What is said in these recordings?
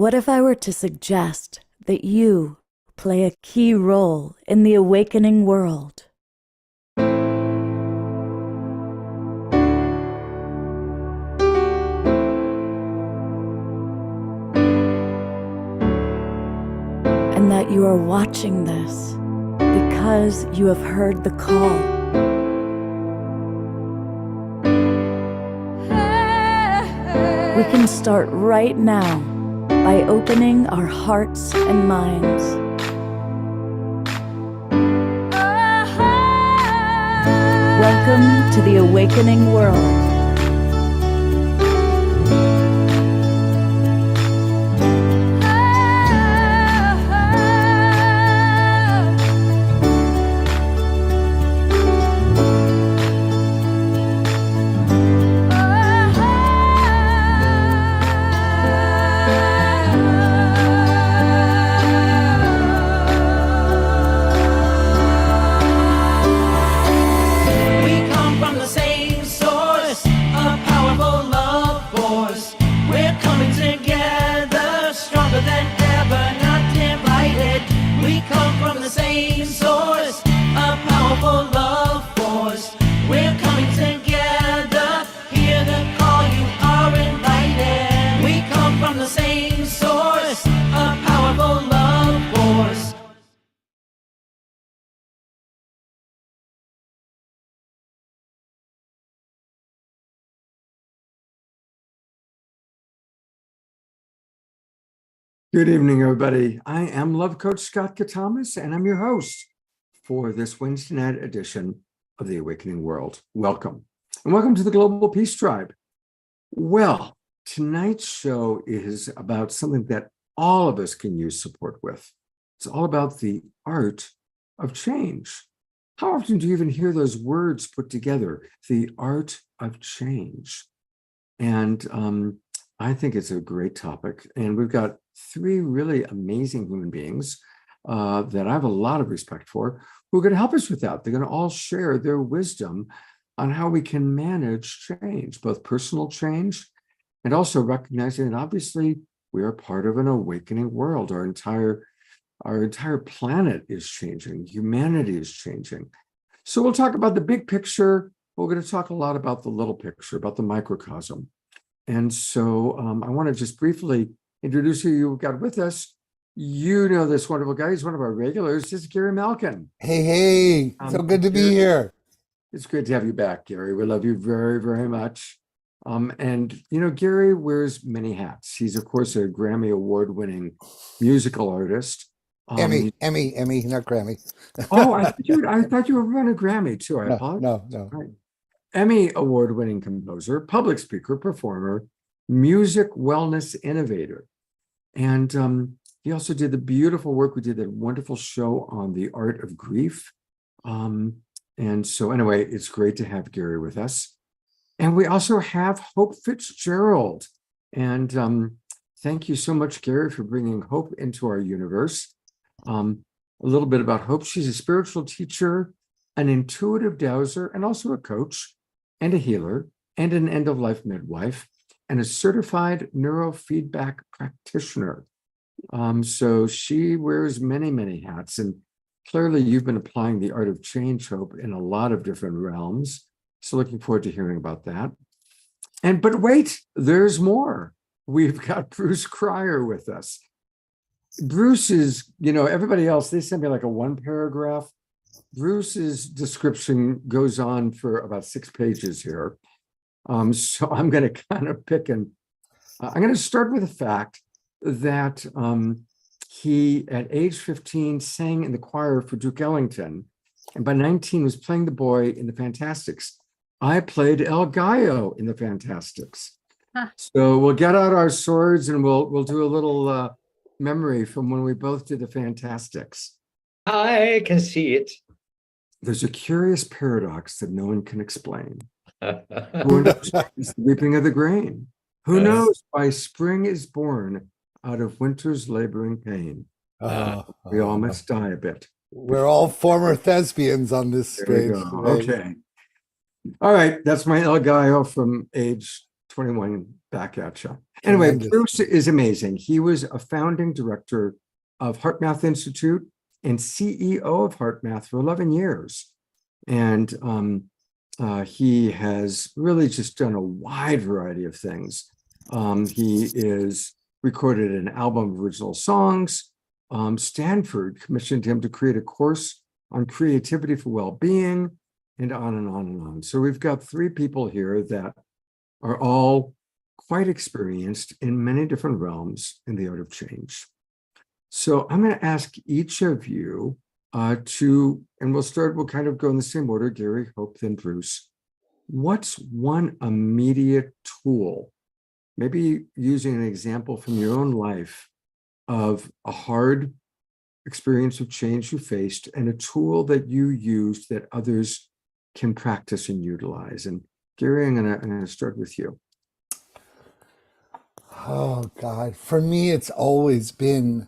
What if I were to suggest that you play a key role in the awakening world? And that you are watching this because you have heard the call. We can start right now by opening our hearts and minds. Welcome to the awakening world. Good evening, everybody. I am Love Coach Scott Katamas, and I'm your host for this Wednesday night edition of The Awakening World. Welcome, and welcome to the Global Peace Tribe. Well, tonight's show is about something that all of us can use support with. It's all about the art of change. How often do you even hear those words put together? The art of change. And I think it's a great topic, and we've got three really amazing human beings that I have a lot of respect for who are going to help us with that. They're going to all share their wisdom on how we can manage change, both personal change and also recognizing that obviously we are part of an awakening world. Our entire planet is changing. Humanity is changing. So we'll talk about the big picture. But we're going to talk a lot about the little picture, about the microcosm. And so I want to just briefly introduce who you've got with us. You know this wonderful guy. He's one of our regulars. This is Gary Malkin. Hey, so good to be here. It's great to have you back, Gary. We love you very, very much. And, you know, Gary wears many hats. He's, of course, a Grammy Award-winning musical artist. Emmy, not Grammy. Oh, I thought you were running a Grammy, too. I apologize. No. Right. Emmy Award-winning composer, public speaker, performer, music wellness innovator. And he also did the beautiful work. We did that wonderful show on the art of grief. And so anyway, it's great to have Gary with us. And we also have Hope Fitzgerald. And thank you so much, Gary, for bringing Hope into our universe. A little bit about Hope. She's a spiritual teacher, an intuitive dowser, and also a coach and a healer and an end-of-life midwife and a certified neurofeedback practitioner. So she wears many, many hats. And clearly you've been applying the art of change, Hope, in a lot of different realms. So looking forward to hearing about that. But wait, there's more. We've got Bruce Cryer with us. Bruce is, everybody else, they sent me like a one paragraph. Bruce's description goes on for about 6 pages here. So I'm going to kind of pick I'm going to start with the fact that he, at age 15, sang in the choir for Duke Ellington, and by 19 was playing the boy in the Fantastics. I played El Gallo in the Fantastics. Huh. So we'll get out our swords and we'll do a little memory from when we both did the Fantastics. I can see it. There's a curious paradox that no one can explain. Who understands the reaping of the grain? Who knows why spring is born out of winter's laboring pain? We all must die a bit. We're all former thespians on this stage. Okay. All right. That's my El Gallo from age 21 back at you. Anyway, Tremendous. Bruce is amazing. He was a founding director of HeartMath Institute and CEO of HeartMath for 11 years. And he has really just done a wide variety of things. He is recorded an album of original songs. Stanford commissioned him to create a course on creativity for well-being, and on and on and on. So we've got three people here that are all quite experienced in many different realms in the art of change. So I'm going to ask each of you and we'll kind of go in the same order, Gary, Hope, then Bruce. What's one immediate tool, maybe using an example from your own life of a hard experience of change you faced and a tool that you used that others can practice and utilize? And Gary, I'm gonna start with you. Oh God, for me, it's always been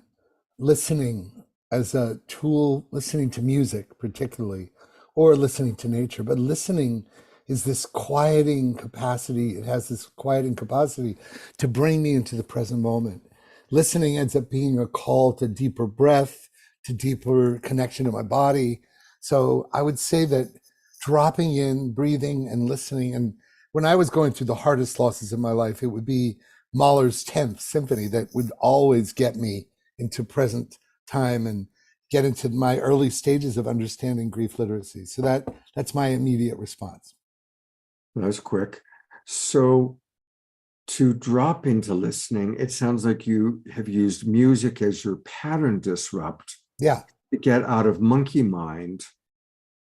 listening as a tool, listening to music particularly, or listening to nature. But listening is this quieting capacity. It has this quieting capacity to bring me into the present moment. Listening ends up being a call to deeper breath, to deeper connection to my body. So I would say that dropping in, breathing, and listening. And when I was going through the hardest losses in my life, it would be Mahler's 10th Symphony that would always get me into present time and get into my early stages of understanding grief literacy. So that's my immediate response. That was quick. So to drop into listening, it sounds like you have used music as your pattern disrupt Yeah. to get out of monkey mind,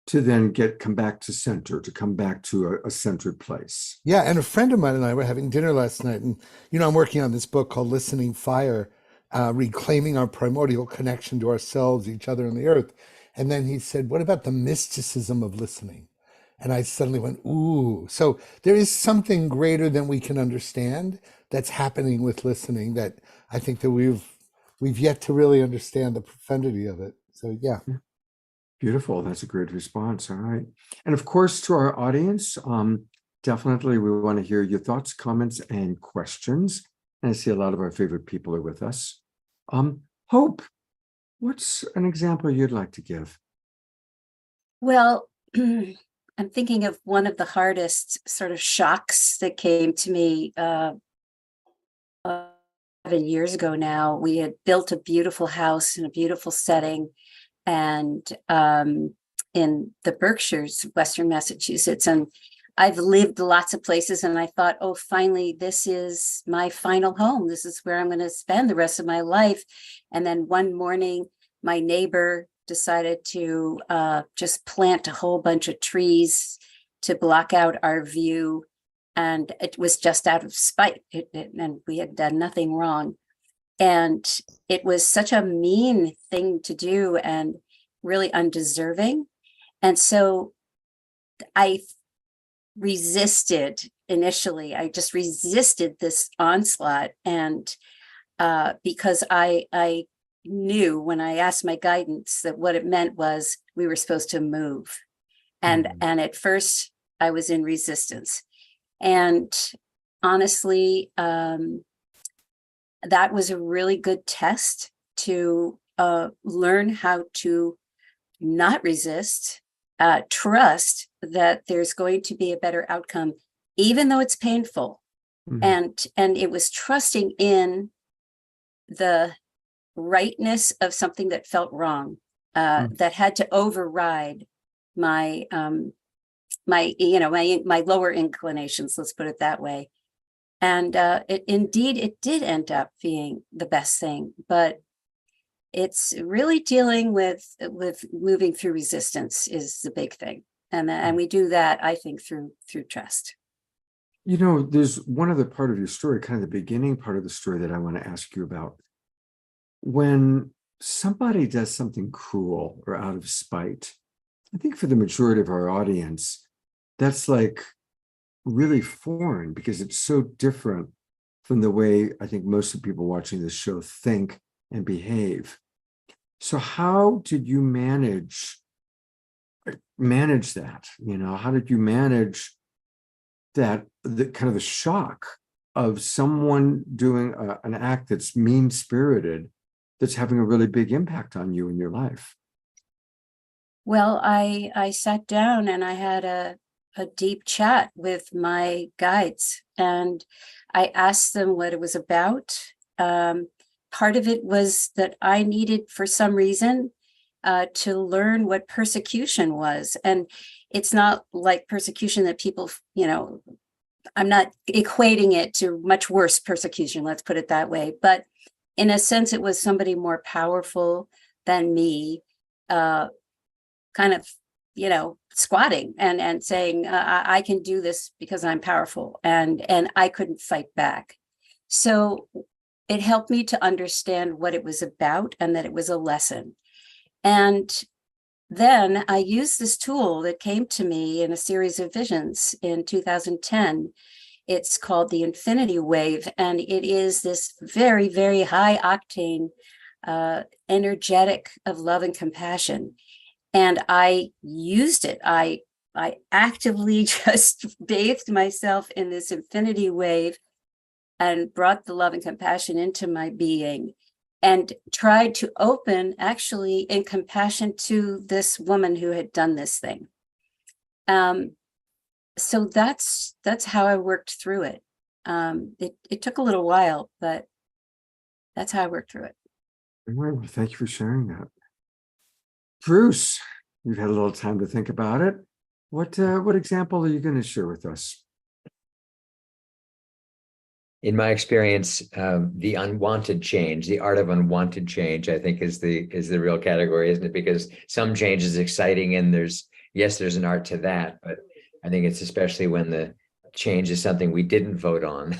to then come back to center, to come back to a centered place. Yeah. And a friend of mine and I were having dinner last night, and, I'm working on this book called Listening Fire, reclaiming our primordial connection to ourselves, each other, and the earth. And then he said, what about the mysticism of listening? And I suddenly went, ooh. So there is something greater than we can understand that's happening with listening that I think that we've yet to really understand the profundity of it. So yeah. Beautiful. That's a great response. All right. And of course, to our audience, definitely we want to hear your thoughts, comments, and questions. And I see a lot of our favorite people are with us. Hope, what's an example you'd like to give? Well, I'm thinking of one of the hardest sort of shocks that came to me 7 years ago now. We had built a beautiful house in a beautiful setting, and in the Berkshires, Western Massachusetts. And I've lived lots of places, and I thought, oh, finally, this is my final home. This is where I'm going to spend the rest of my life. And then one morning, my neighbor decided to just plant a whole bunch of trees to block out our view. And it was just out of spite, and we had done nothing wrong. And it was such a mean thing to do and really undeserving. And so I resisted initially. I just resisted this onslaught. And because I knew when I asked my guidance that what it meant was we were supposed to move. And at first I was in resistance. And honestly, that was a really good test to learn how to not resist, trust that there's going to be a better outcome, even though it's painful. And it was trusting in the rightness of something that felt wrong, that had to override my my lower inclinations, let's put it that way. And it did end up being the best thing, but it's really dealing with moving through resistance is the big thing. And we do that, I think, through trust. There's one other part of your story, kind of the beginning part of the story, that I want to ask you about. When somebody does something cruel or out of spite, I think for the majority of our audience, that's like really foreign because it's so different from the way I think most of the people watching this show think and behave. So how did you manage that? How did you manage that, the kind of the shock of someone doing an act that's mean-spirited, that's having a really big impact on you in your life? Well, I sat down and I had a deep chat with my guides, and I asked them what it was about. Part of it was that I needed, for some reason, to learn what persecution was. And it's not like persecution that people, I'm not equating it to much worse persecution, let's put it that way. But in a sense, it was somebody more powerful than me, kind of, squatting and saying, I can do this because I'm powerful, and I couldn't fight back. So it helped me to understand what it was about and that it was a lesson. And then I used this tool that came to me in a series of visions in 2010. It's called the Infinity Wave, and it is this very, very high octane, energetic of love and compassion. And I used it. I actively just bathed myself in this infinity wave and brought the love and compassion into my being, and tried to open actually in compassion to this woman who had done this thing. So that's how I worked through it. It took a little while, but that's how I worked through it. Well, thank you for sharing that. Bruce, you've had a little time to think about it. What example are you going to share with us? In my experience, the unwanted change, the art of unwanted change, I think is the real category, isn't it? Because some change is exciting, and there's an art to that, but I think it's especially when the change is something we didn't vote on,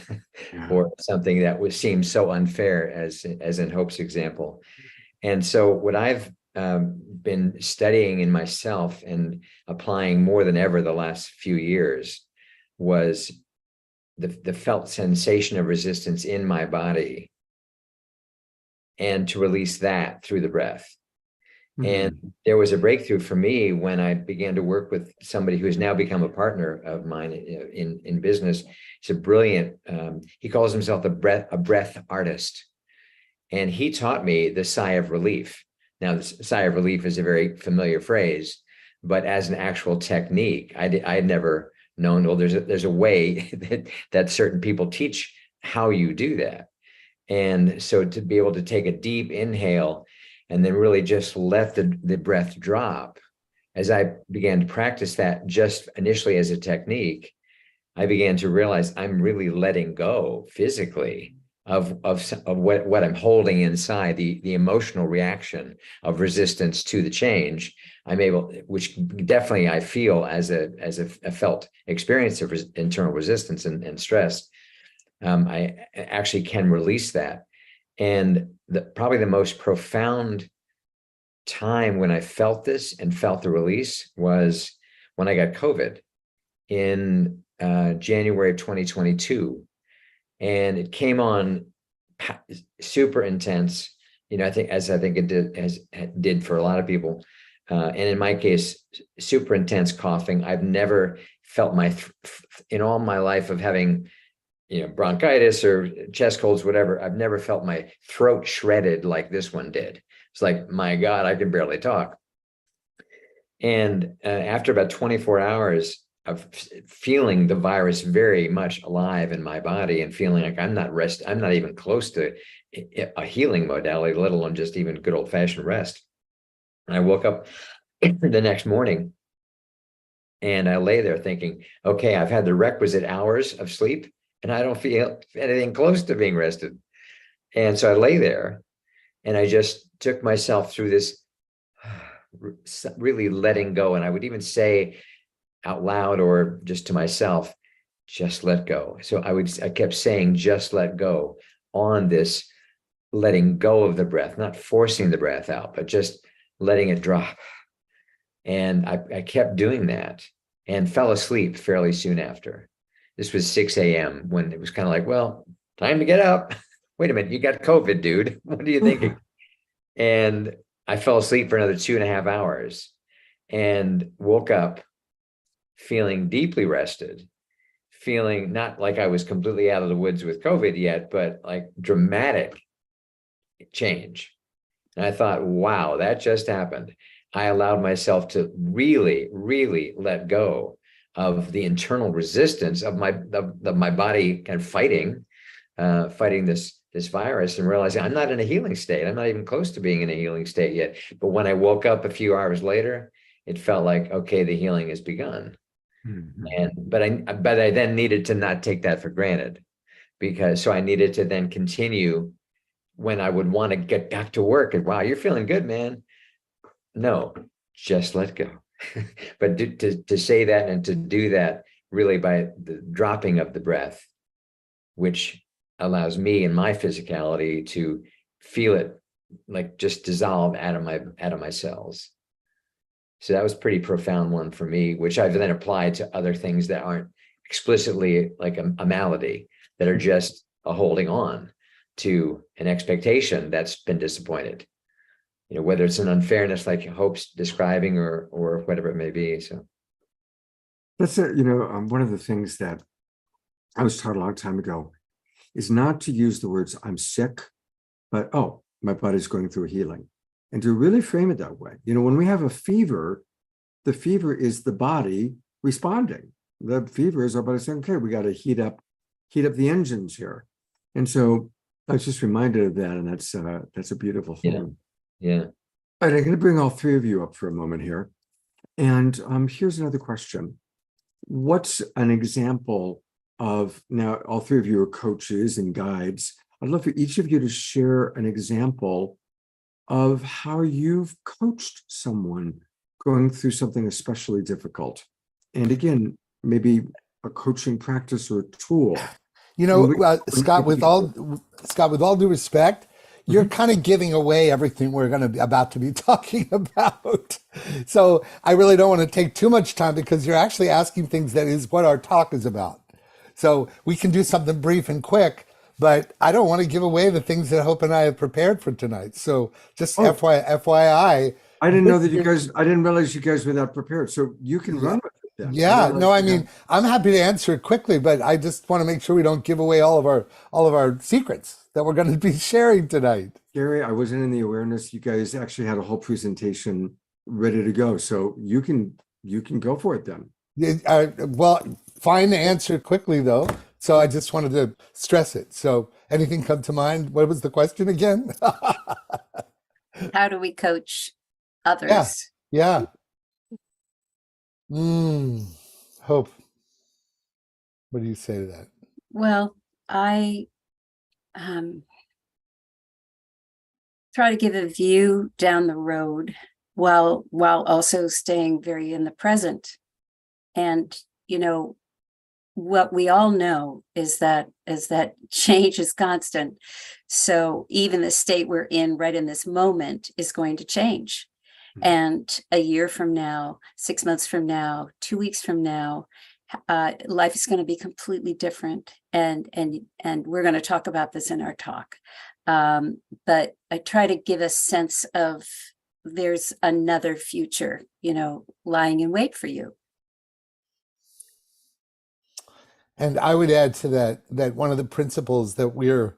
or something that seems so unfair, as in Hope's example. And so what I've been studying in myself and applying more than ever the last few years was the felt sensation of resistance in my body, and to release that through the breath. And there was a breakthrough for me when I began to work with somebody who has now become a partner of mine in business. He's a brilliant, he calls himself a breath artist. And he taught me the sigh of relief. Now, the sigh of relief is a very familiar phrase, but as an actual technique, I had never known, well, there's a way that certain people teach how you do that. And so to be able to take a deep inhale and then really just let the breath drop, as I began to practice that just initially as a technique, I began to realize I'm really letting go physically of what I'm holding inside, the emotional reaction of resistance to the change. I'm able, which definitely I feel as a felt experience of internal resistance and stress. I actually can release that. And probably the most profound time when I felt this and felt the release was when I got COVID in January of 2022. And it came on super intense, I think it did for a lot of people. And in my case, super intense coughing. I've never felt in all my life of having, bronchitis or chest colds, whatever, I've never felt my throat shredded like this one did. It's like, my God, I can barely talk. And after about 24 hours of feeling the virus very much alive in my body and feeling like I'm not even close to a healing modality, let alone just even good old fashioned rest. And I woke up the next morning and I lay there thinking, okay, I've had the requisite hours of sleep and I don't feel anything close to being rested. And so I lay there and I just took myself through this really letting go. And I would even say out loud or just to myself, just let go. So I kept saying, just let go, on this letting go of the breath, not forcing the breath out, but just letting it drop. And I kept doing that and fell asleep fairly soon after. This was 6 a.m. when it was kind of like, well, time to get up. Wait a minute, you got COVID, dude. What are you thinking? And I fell asleep for another 2.5 hours and woke up feeling deeply rested, feeling not like I was completely out of the woods with COVID yet, but like dramatic change. And I thought, wow, that just happened. I allowed myself to really, really let go of the internal resistance of my body kind of fighting this virus, and realizing I'm not in a healing state. I'm not even close to being in a healing state yet. But when I woke up a few hours later, it felt like, okay, the healing has begun. Mhm. But I then needed to not take that for granted, because so I needed to then continue when I would want to get back to work. And wow, you're feeling good, man. No, just let go. But to say that and to do that really by the dropping of the breath, which allows me and my physicality to feel it like just dissolve out of my cells. So that was a pretty profound one for me, which I've then applied to other things that aren't explicitly like a malady, that are just a holding on to an expectation that's been disappointed. Whether it's an unfairness like Hope's describing, or whatever it may be. So That's one of the things that I was taught a long time ago is not to use the words "I'm sick," but "Oh, my body's going through healing," and to really frame it that way. When we have a fever, the fever is the body responding. The fever is our body saying, "Okay, we got to heat up the engines here." And so I was just reminded of that, and that's a beautiful thing. Yeah. All right, I'm going to bring all three of you up for a moment here. And here's another question. What's an example of, now all three of you are coaches and guides. I'd love for each of you to share an example of how you've coached someone going through something especially difficult. And again, maybe a coaching practice or a tool. Scott, with all due respect, you're kind of giving away everything we're going to be about to be talking about. So I really don't want to take too much time, because you're actually asking things that is what our talk is about. So we can do something brief and quick, but I don't want to give away the things that Hope and I have prepared for tonight. So just FYI. I didn't know that I didn't realize you guys were that prepared. So you can run with it then. Yeah, no, I mean, I'm happy to answer it quickly, but I just want to make sure we don't give away all of our secrets that we're going to be sharing tonight. Gary, I wasn't in the awareness. You guys actually had a whole presentation ready to go. So you can go for it then. Well, fine to answer quickly though. So I just wanted to stress it. So anything come to mind? What was the question again? How do we coach others? Yeah. Hope, what do you say to that? Well, I try to give a view down the road while also staying very in the present. And what we all know is that change is constant. So even the state we're in right in this moment is going to change. And a year from now, 6 months from now, 2 weeks from now, life is going to be completely different. And we're going to talk about this in our talk. But I try to give a sense of there's another future, lying in wait for you. And I would add to that one of the principles that we're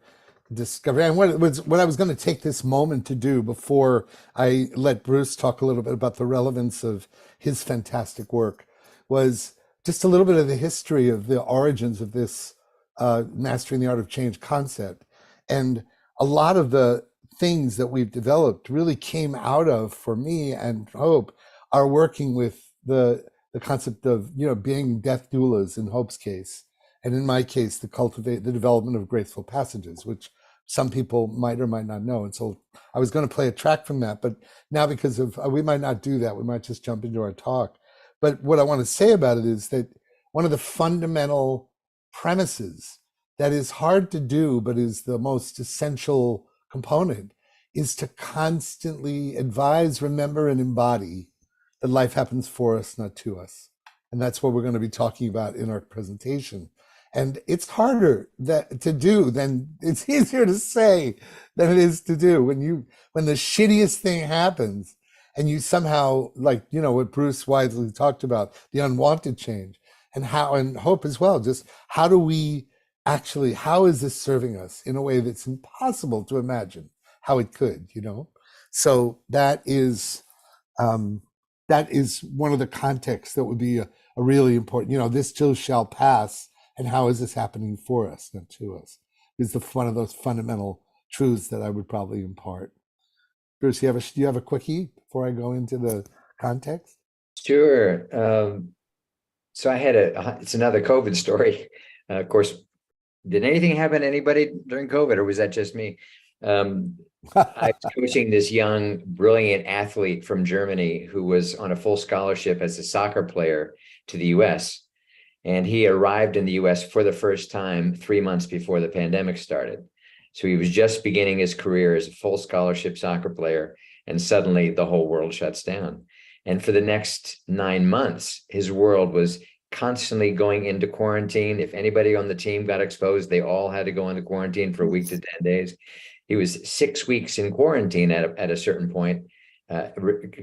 discovering, and what I was going to take this moment to do before I let Bruce talk a little bit about the relevance of his fantastic work, was just a little bit of the history of the origins of this mastering the art of change concept. And a lot of the things that we've developed really came out of, for me and Hope, are working with the concept of being death doulas in Hope's case, and in my case, the development of graceful passages, which some people might or might not know. And so I was going to play a track from that, but now because of we might not do that, we might just jump into our talk. But what I want to say about it is that one of the fundamental premises that is hard to do, but is the most essential component, is to constantly advise, remember, and embody that life happens for us, not to us. And that's what we're going to be talking about in our presentation. And it's harder to do than it's easier to say than it is to do. When the shittiest thing happens and you somehow, like, what Bruce wisely talked about, the unwanted change, and how, and hope as well, just how do we actually, how is this serving us in a way that's impossible to imagine how it could, you know? So that is one of the contexts that would be a really important, you know, this too shall pass, and how is this happening for us, not to us, is one of those fundamental truths that I would probably impart. Bruce, do you have a quickie before I go into the context? Sure. So I had it's another COVID story. Of course, did anything happen to anybody during COVID, or was that just me? I was coaching this young, brilliant athlete from Germany who was on a full scholarship as a soccer player to the US. And he arrived in the US for the first time 3 months before the pandemic started. So he was just beginning his career as a full scholarship soccer player, and suddenly the whole world shuts down. And for the next 9 months, his world was constantly going into quarantine. If anybody on the team got exposed, they all had to go into quarantine for a week to 10 days. He was 6 weeks in quarantine at a certain point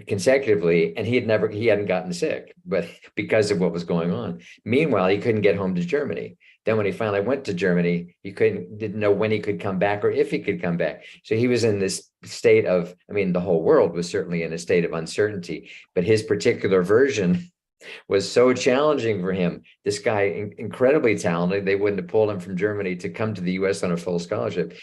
consecutively, and he hadn't gotten sick, but because of what was going on. Meanwhile, he couldn't get home to Germany. Then when he finally went to Germany, he didn't know when he could come back or if he could come back. So he was in this state of, I mean, the whole world was certainly in a state of uncertainty, but his particular version was so challenging for him. This guy, incredibly talented, they wouldn't have pulled him from Germany to come to the US on a full scholarship.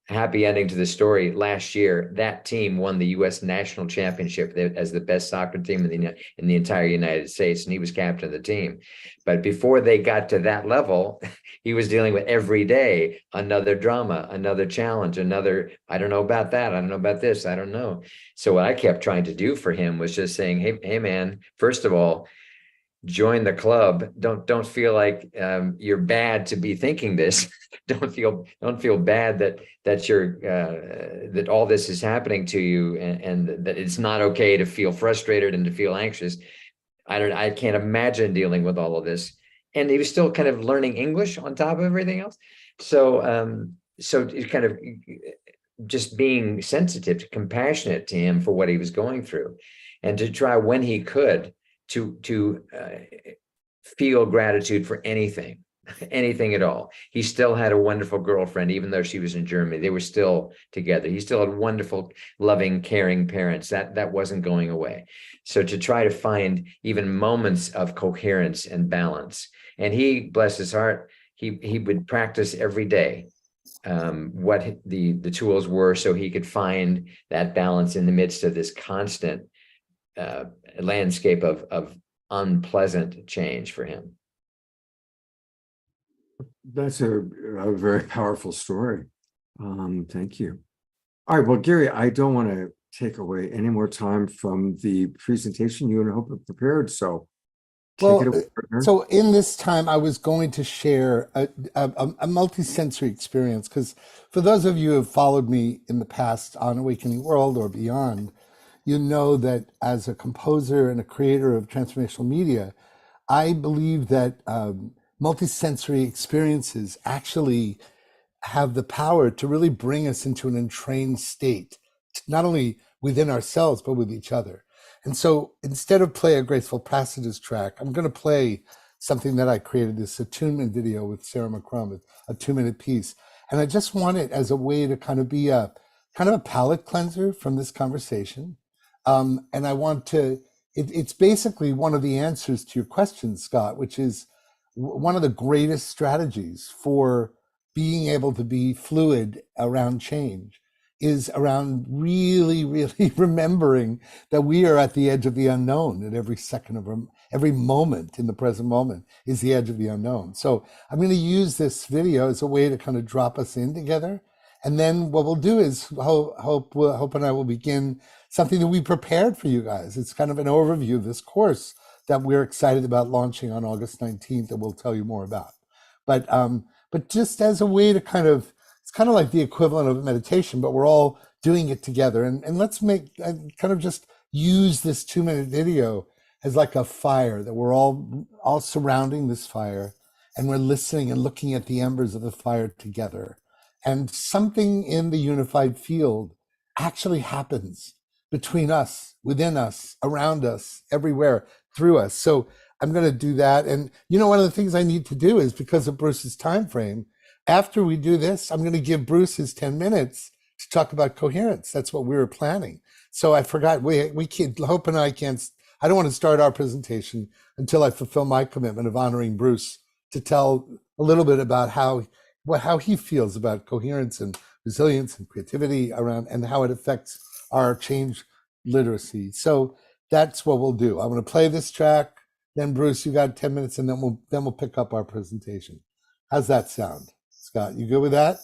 Happy ending to the story. Last year, that team won the U.S. national championship as the best soccer team in the entire United States, and he was captain of the team. But before they got to that level, he was dealing with every day another drama, another challenge, another, I don't know about that, I don't know about this, I don't know. So what I kept trying to do for him was just saying, hey man, first of all, join the club. Don't feel like you're bad to be thinking this. don't feel bad that you're that all this is happening to you, and that it's not okay to feel frustrated and to feel anxious. I can't imagine dealing with all of this. And he was still kind of learning English on top of everything else. So so it kind of just being sensitive, compassionate to him for what he was going through, and to try when he could to feel gratitude for anything at all. He still had a wonderful girlfriend, even though she was in Germany. They were still together. He still had wonderful, loving, caring parents. That wasn't going away. So to try to find even moments of coherence and balance. And he, bless his heart, he would practice every day what the tools were, so he could find that balance in the midst of this constant landscape of unpleasant change for him. That's a very powerful story. Thank you. All right, well, Gary, I don't want to take away any more time from the presentation you and Hope have prepared, so take it away, partner. So in this time, I was going to share a multi-sensory experience, because for those of you who have followed me in the past on Awakening World or beyond, you know that as a composer and a creator of transformational media, I believe that multisensory experiences actually have the power to really bring us into an entrained state, not only within ourselves, but with each other. And so instead of play a Graceful Passages track, I'm going to play something that I created, this attunement video with Sarah McCrum, a 2-minute piece. And I just want it as a way to kind of be a palate cleanser from this conversation. And I want to, it's basically one of the answers to your question, Scott, which is one of the greatest strategies for being able to be fluid around change is around really, really remembering that we are at the edge of the unknown at every second of every moment in the present moment is the edge of the unknown. So I'm going to use this video as a way to kind of drop us in together. And then what we'll do is Hope and I will begin something that we prepared for you guys. It's kind of an overview of this course that we're excited about launching on August 19th that we'll tell you more about. But just as a way to it's kind of like the equivalent of a meditation, but we're all doing it together. And let's kind of just use this 2-minute video as like a fire, that we're all surrounding this fire, and we're listening and looking at the embers of the fire together. And something in the unified field actually happens between us, within us, around us, everywhere, through us. So I'm going to do that. And one of the things I need to do is, because of Bruce's time frame, after we do this, I'm going to give Bruce his 10 minutes to talk about coherence. That's what we were planning. So I forgot, we can't, Hope and I can't, I don't want to start our presentation until I fulfill my commitment of honoring Bruce to tell a little bit about how he feels about coherence and resilience and creativity around, and how it affects our change literacy. So that's what we'll do. I'm going to play this track. Then Bruce, you got 10 minutes, and then we'll pick up our presentation. How's that sound, Scott? You good with that?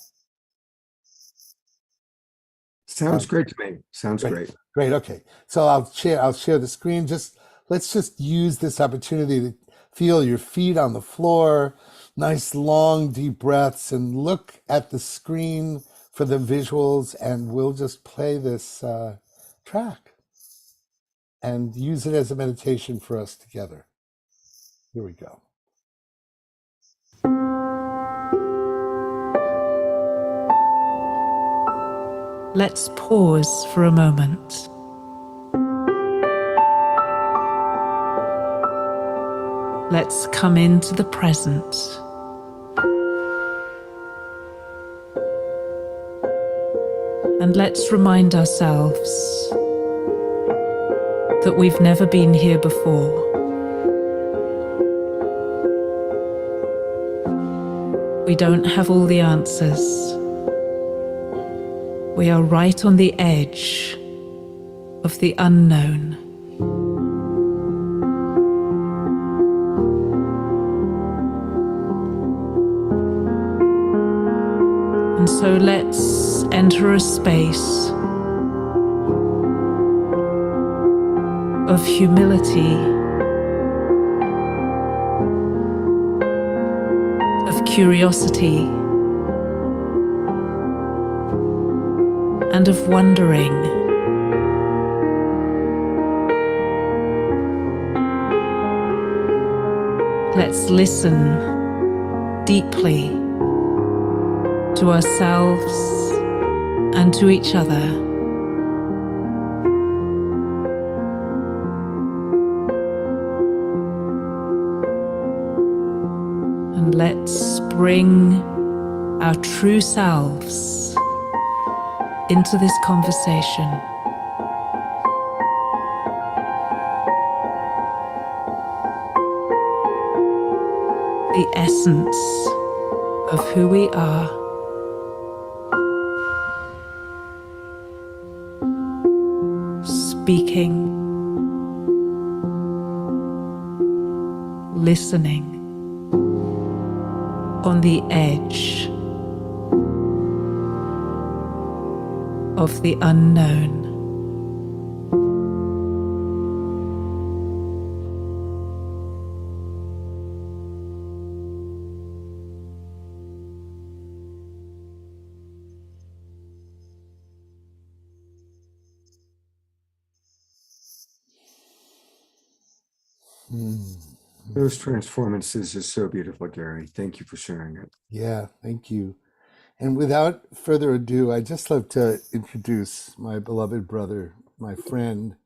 Sounds great to me. Sounds great. Great. Okay. So I'll share the screen. Let's just use this opportunity to feel your feet on the floor, nice long deep breaths, and look at the screen for the visuals, and we'll just play this track and use it as a meditation for us together. Here we go. Let's pause for a moment. Let's come into the present. And let's remind ourselves that we've never been here before. We don't have all the answers. We are right on the edge of the unknown. And so let's enter a space of humility, of curiosity, and of wondering. Let's listen deeply to ourselves and to each other. And let's bring our true selves into this conversation. The essence of who we are. Speaking, listening, on the edge of the unknown. Those transformances are so beautiful, Gary. Thank you for sharing it. Yeah, thank you. And without further ado, I'd just love to introduce my beloved brother, my friend,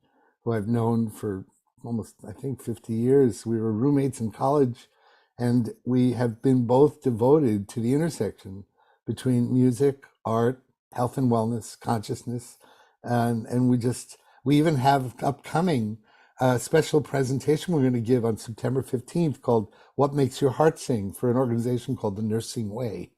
who I've known for almost, I think, 50 years. We were roommates in college, and we have been both devoted to the intersection between music, art, health and wellness, consciousness. And we even have upcoming a special presentation we're going to give on September 15th called What Makes Your Heart Sing, for an organization called the Nursing Way,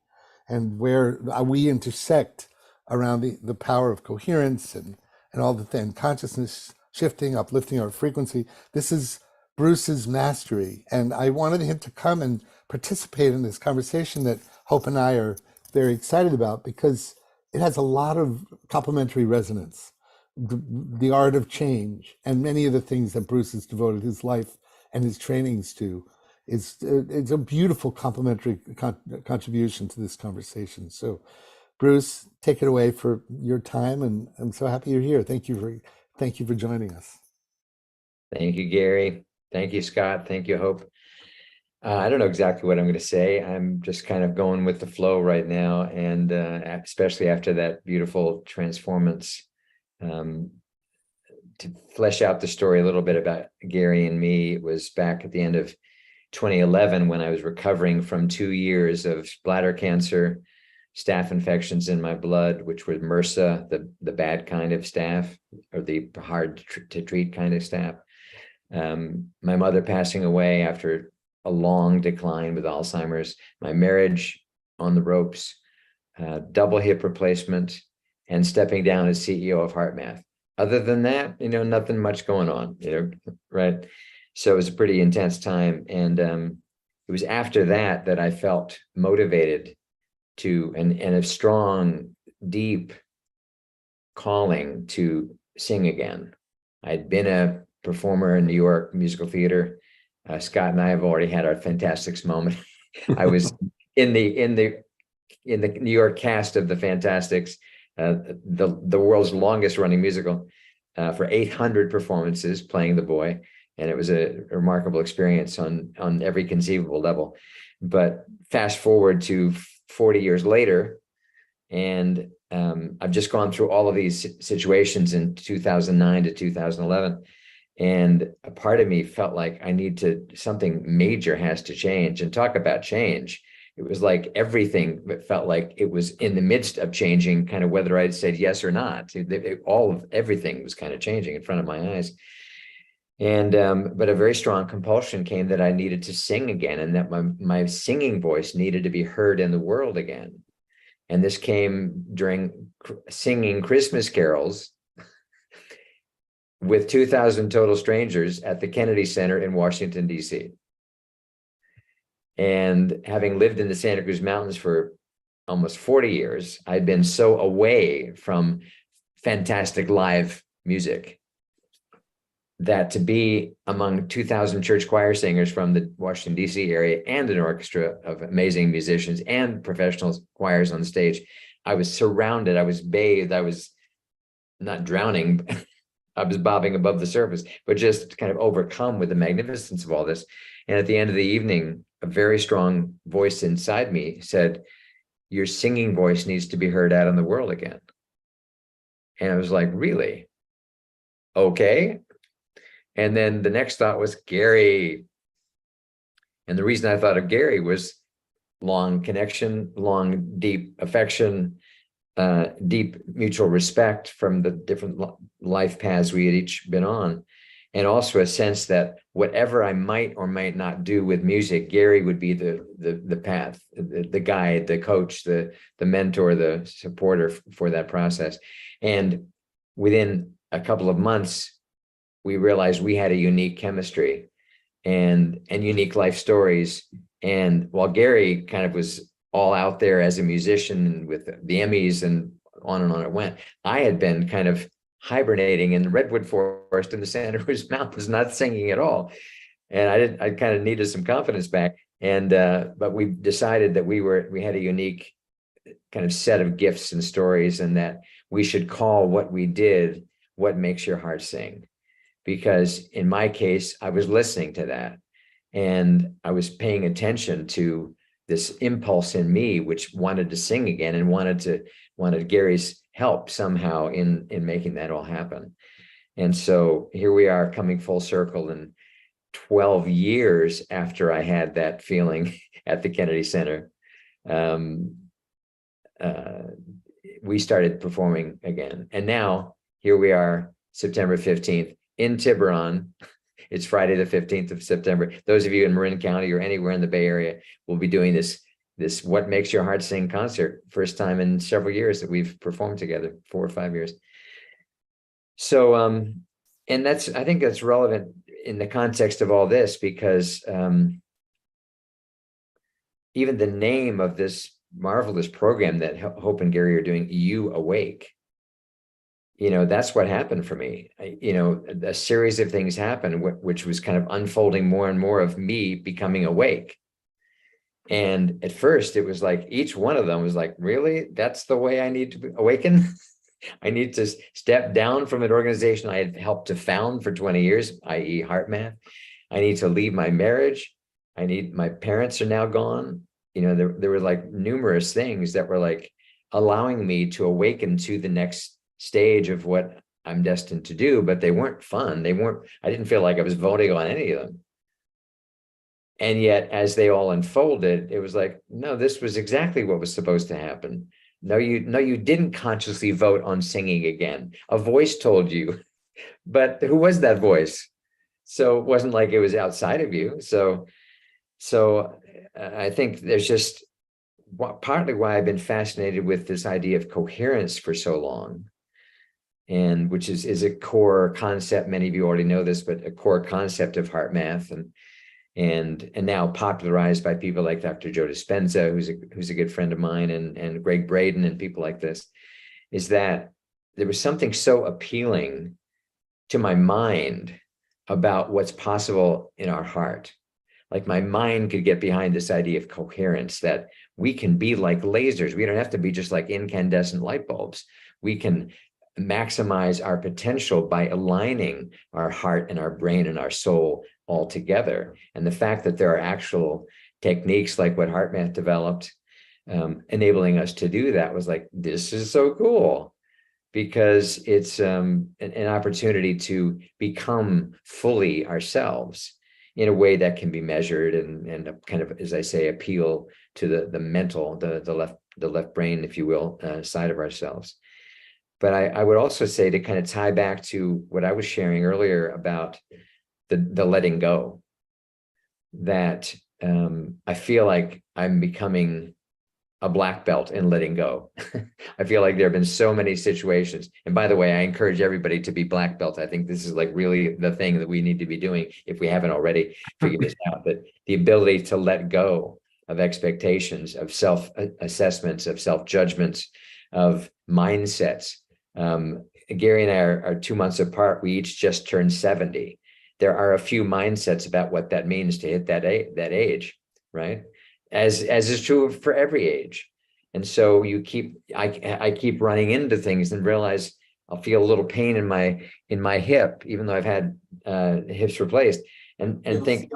and where we intersect around the power of coherence and all the things, consciousness shifting, uplifting our frequency. This is Bruce's mastery. And I wanted him to come and participate in this conversation that Hope and I are very excited about, because it has a lot of complementary resonance. The art of change and many of the things that Bruce has devoted his life and his trainings to it's a beautiful complementary contribution to this conversation. So Bruce, take it away for your time, and I'm so happy you're here. Thank you for joining us. Thank you, Gary. Thank you, Scott. Thank you, Hope. I don't know exactly what I'm going to say. I'm just kind of going with the flow right now, and especially after that beautiful transformance to flesh out the story a little bit about Gary and me, it was back at the end of 2011 when I was recovering from 2 years of bladder cancer, staph infections in my blood, which was MRSA, the bad kind of staph, or the hard to treat kind of staph. My mother passing away after a long decline with Alzheimer's, my marriage on the ropes, double hip replacement, and stepping down as CEO of HeartMath. Other than that, nothing much going on, right? So it was a pretty intense time. And it was after that that I felt motivated to, and a strong, deep calling to sing again. I'd been a performer in New York musical theater. Scott and I have already had our Fantastics moment. I was in the New York cast of the Fantastics, the world's longest running musical, for 800 performances, playing the boy, and it was a remarkable experience on every conceivable level. But fast forward to 40 years later, and I've just gone through all of these situations in 2009 to 2011. And a part of me felt like something major has to change. And talk about change. It was like everything felt like it was in the midst of changing, kind of whether I'd said yes or not. Everything was kind of changing in front of my eyes. And but a very strong compulsion came that I needed to sing again, and that my singing voice needed to be heard in the world again. And this came during singing Christmas carols with 2,000 total strangers at the Kennedy Center in Washington, D.C. And having lived in the Santa Cruz Mountains for almost 40 years, I'd been so away from fantastic live music that to be among 2,000 church choir singers from the Washington, D.C. area and an orchestra of amazing musicians and professional choirs on the stage, I was surrounded, I was bathed, I was not drowning, I was bobbing above the surface, but just kind of overcome with the magnificence of all this. And at the end of the evening, a very strong voice inside me said, your singing voice needs to be heard out in the world again. And I was like, really? Okay. And then the next thought was Gary. And the reason I thought of Gary was long connection, long, deep affection, deep mutual respect from the different life paths we had each been on. And also a sense that whatever I might or might not do with music, Gary would be the path, the guide, the coach, the mentor, the supporter for that process. And within a couple of months, we realized we had a unique chemistry and unique life stories. And while Gary kind of was all out there as a musician with the Emmys and on it went, I had been kind of hibernating in the redwood forest in the Santa Cruz Mountains, not singing at all. And I kind of needed some confidence back. And but we decided that we had a unique kind of set of gifts and stories, and that we should call what we did what makes your heart sing. Because in my case, I was listening to that, and I was paying attention to this impulse in me, which wanted to sing again and wanted Gary's help somehow in making that all happen. And so here we are coming full circle, and 12 years after I had that feeling at the Kennedy Center, we started performing again. And now here we are, September 15th in Tiburon. It's Friday the 15th of September. Those of you in Marin County or anywhere in the Bay Area will be doing this What Makes Your Heart Sing concert. First time in several years that we've performed together, 4 or 5 years. So, and I think that's relevant in the context of all this, because even the name of this marvelous program that Hope and Gary are doing, You Awake, that's what happened for me. A series of things happened, which was kind of unfolding more and more of me becoming awake. And at first it was like, each one of them was like, really? That's the way I need to awaken? I need to step down from an organization I had helped to found for 20 years, i.e. HeartMath. I need to leave my marriage. My parents are now gone. There were like numerous things that were like allowing me to awaken to the next stage of what I'm destined to do, but they weren't fun. I didn't feel like I was voting on any of them. And yet, as they all unfolded, it was like, no, this was exactly what was supposed to happen. No, you didn't consciously vote on singing again. A voice told you, but who was that voice? So it wasn't like it was outside of you. So I think there's just partly why I've been fascinated with this idea of coherence for so long, and which is a core concept. Many of you already know this, but a core concept of HeartMath, and now popularized by people like Dr. Joe Dispenza, who's a good friend of mine, and Greg Braden and people like this, is that there was something so appealing to my mind about what's possible in our heart. Like my mind could get behind this idea of coherence, that we can be like lasers. We don't have to be just like incandescent light bulbs. We can maximize our potential by aligning our heart and our brain and our soul all together. And the fact that there are actual techniques like what HeartMath developed, enabling us to do that, was like, this is so cool, because it's an opportunity to become fully ourselves in a way that can be measured and kind of, as I say, appeal to the mental, the left brain, if you will, side of ourselves. But I would also say, to kind of tie back to what I was sharing earlier about the letting go, that I feel like I'm becoming a black belt in letting go. I feel like there have been so many situations. And by the way, I encourage everybody to be black belt. I think this is like really the thing that we need to be doing, if we haven't already figured this out, that the ability to let go of expectations, of self-assessments, of self-judgments, of mindsets. Gary and I are 2 months apart. We each just turned 70. There are a few mindsets about what that means to hit that age, right? As is true for every age. And so I keep running into things and realize I'll feel a little pain in my hip, even though I've had hips replaced, and think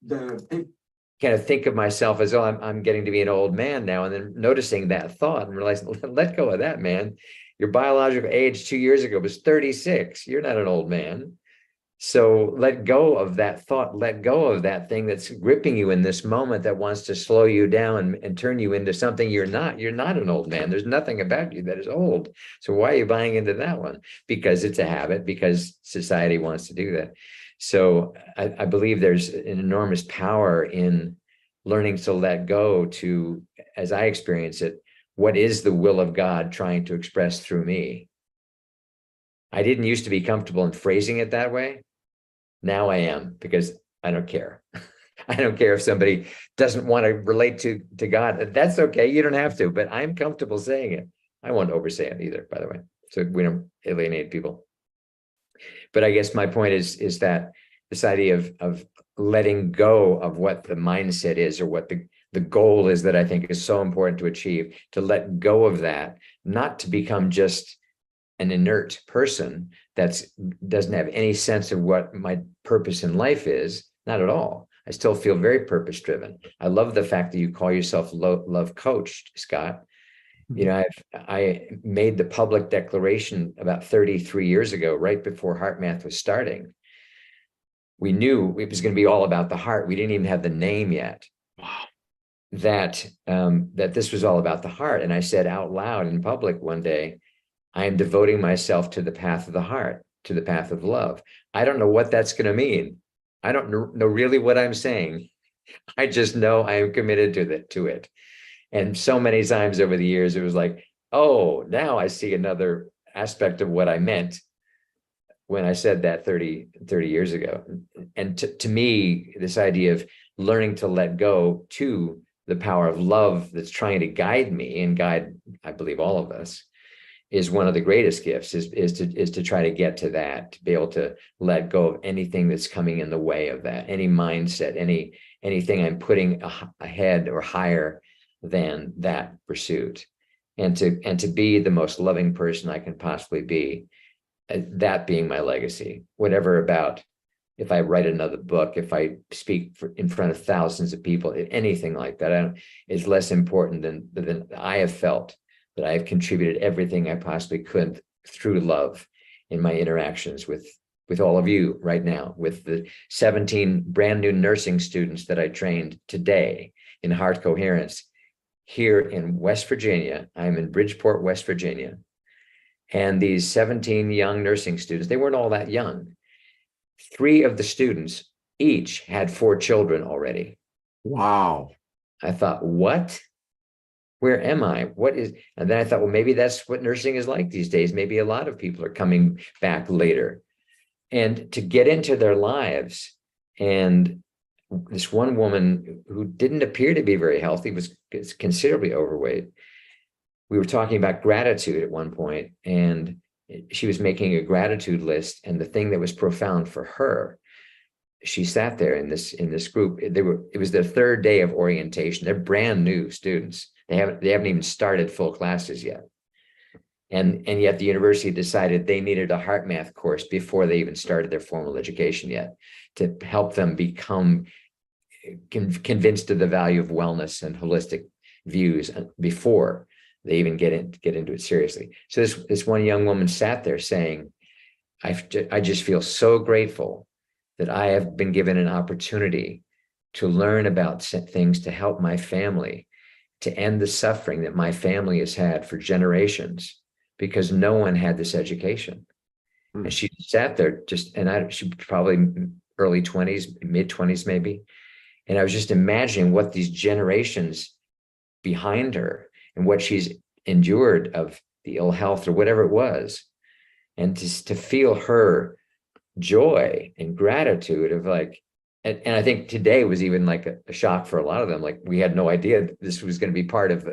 kind of think of myself as, oh, I'm getting to be an old man now, and then noticing that thought and realizing, let go of that, man. Your biological age 2 years ago was 36. You're not an old man. So let go of that thought, let go of that thing that's gripping you in this moment, that wants to slow you down and turn you into something you're not. You're not an old man. There's nothing about you that is old. So why are you buying into that one? Because it's a habit, because society wants to do that. So I believe there's an enormous power in learning to let go, to, as I experience it, what is the will of God trying to express through me? I didn't used to be comfortable in phrasing it that way. Now I am, because I don't care. I don't care if somebody doesn't want to relate to God. That's okay. You don't have to, but I'm comfortable saying it. I won't oversay it either, by the way, so we don't alienate people. But I guess my point is that this idea of letting go of what the mindset is, or what the goal is, that I think is so important to achieve, to let go of that, not to become just an inert person that doesn't have any sense of what my purpose in life is. Not at all. I still feel very purpose driven. I love the fact that you call yourself love coach, Scott. You know, I made the public declaration about 33 years ago, right before HeartMath was starting. We knew it was going to be all about the heart. We didn't even have the name yet. Wow. That this was all about the heart. And I said out loud in public one day, I am devoting myself to the path of the heart, to the path of love. I don't know what that's going to mean. I don't know really what I'm saying. I just know I am committed to it. And so many times over the years, it was like, oh, now I see another aspect of what I meant when I said that 30 years ago. And to me, this idea of learning to let go to the power of love that's trying to guide me and guide, I believe, all of us, is one of the greatest gifts, is to try to get to that, to be able to let go of anything that's coming in the way of that, any mindset, anything I'm putting ahead or higher than that pursuit, and to be the most loving person I can possibly be, that being my legacy. Whatever about if I write another book, if I speak in front of thousands of people, anything like that, is less important than I have felt that I have contributed everything I possibly could through love in my interactions with all of you right now, with the 17 brand new nursing students that I trained today in heart coherence here in West Virginia. I'm in Bridgeport, West Virginia. And these 17 young nursing students, they weren't all that young. 3 of the students each had 4 children already. Wow. I thought, what? Where am I? What is, and then I thought, well, maybe that's what nursing is like these days. Maybe a lot of people are coming back later. And to get into their lives, and this one woman who didn't appear to be very healthy was considerably overweight. We were talking about gratitude at one point, and she was making a gratitude list. And the thing that was profound for her, she sat there in this group. It was their 3rd day of orientation. They're brand new students. They haven't even started full classes yet. And yet the university decided they needed a heart math course before they even started their formal education yet, to help them become convinced of the value of wellness and holistic views before they even get into it seriously. So this one young woman sat there saying, I just feel so grateful that I have been given an opportunity to learn about things to help my family, to end the suffering that my family has had for generations, because no one had this education. And she sat there she was probably early 20s, mid 20s maybe. And I was just imagining what these generations behind her and what she's endured of the ill health or whatever it was. And to feel her joy and gratitude of like, and I think today was even like a shock for a lot of them. Like, we had no idea this was going to be part of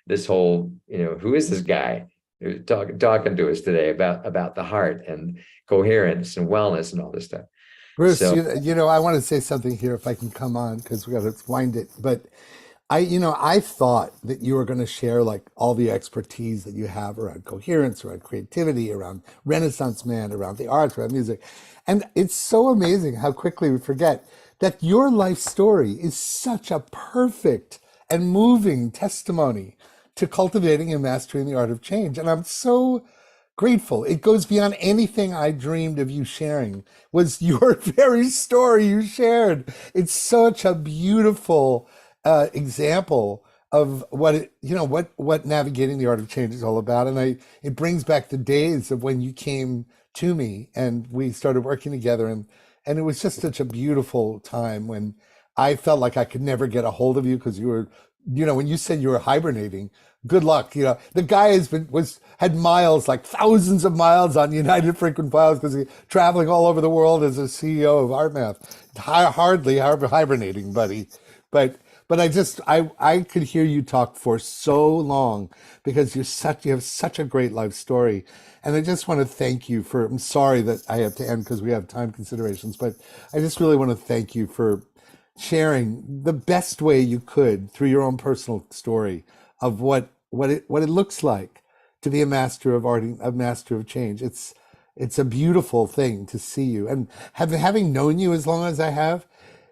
this whole, who is this guy who's talking to us today about the heart and coherence and wellness and all this stuff. Bruce, So, I want to say something here if I can come on, because we got to wind it. But I thought that you were going to share like all the expertise that you have around coherence, around creativity, around Renaissance man, around the arts, around music. And it's so amazing how quickly we forget that your life story is such a perfect and moving testimony to cultivating and mastering the art of change. And I'm so grateful. It goes beyond anything I dreamed of you sharing, was your very story you shared. It's such a beautiful example of what navigating the art of change is all about. And it brings back the days of when you came to me and we started working together, and it was just such a beautiful time when I felt like I could never get a hold of you because you were, when you said you were hibernating, good luck. The guy had miles, like thousands of miles on United Frequent Files because he's traveling all over the world as a CEO of HeartMath. Hardly hibernating, buddy. But I could hear you talk for so long because you have such a great life story. And I just want to thank you I'm sorry that I have to end because we have time considerations, but I just really want to thank you for sharing the best way you could through your own personal story of what it looks like to be a master of art, a master of change. It's a beautiful thing to see you. And having known you as long as I have,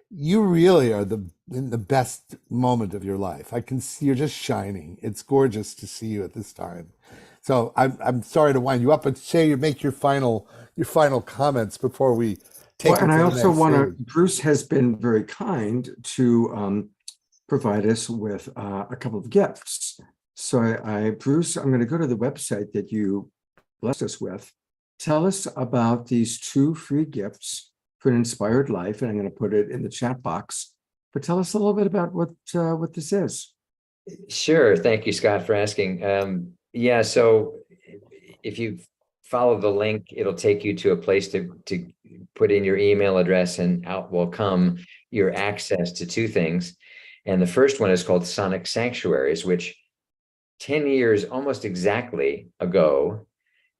you really are in the best moment of your life. I can see you're just shining. It's gorgeous to see you at this time. So I'm sorry to wind you up, but make your final comments before we take it to and I the also next want to, stage. Bruce has been very kind to provide us with a couple of gifts. So Bruce, I'm going to go to the website that you blessed us with. Tell us about these 2 free gifts for an inspired life, and I'm going to put it in the chat box. But tell us a little bit about what this is. sure. Thank you, Scott, for asking. So if you follow the link, it'll take you to a place to put in your email address, and out will come your access to 2 things. And the first one is called Sonic Sanctuaries, which 10 years almost exactly ago,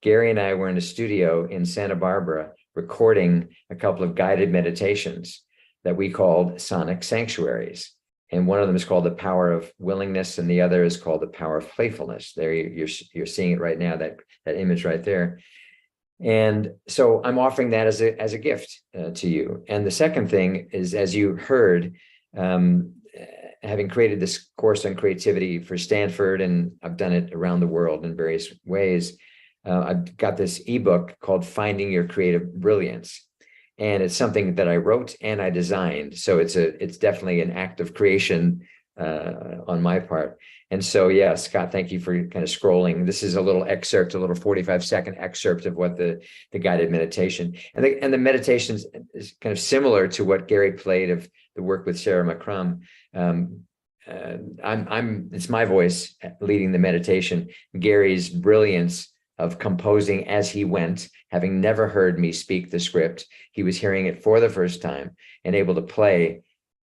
Gary and I were in a studio in Santa Barbara recording a couple of guided meditations that we called Sonic Sanctuaries. And one of them is called The Power of Willingness, and the other is called The Power of Playfulness. There you're seeing it right now, that image right there. And so I'm offering that as a gift to you. And the second thing is, as you heard, having created this course on creativity for Stanford, and I've done it around the world in various ways, I've got this ebook called Finding Your Creative Brilliance. And it's something that I wrote and I designed. So it's definitely an act of creation on my part. And so, yeah, Scott, thank you for kind of scrolling. This is a little excerpt, a little 45-second excerpt of what the guided meditation, and the meditation is kind of similar to what Gary played of the work with Sarah McCrum. It's my voice leading the meditation. Gary's brilliance of composing as he went, having never heard me speak the script, he was hearing it for the first time and able to play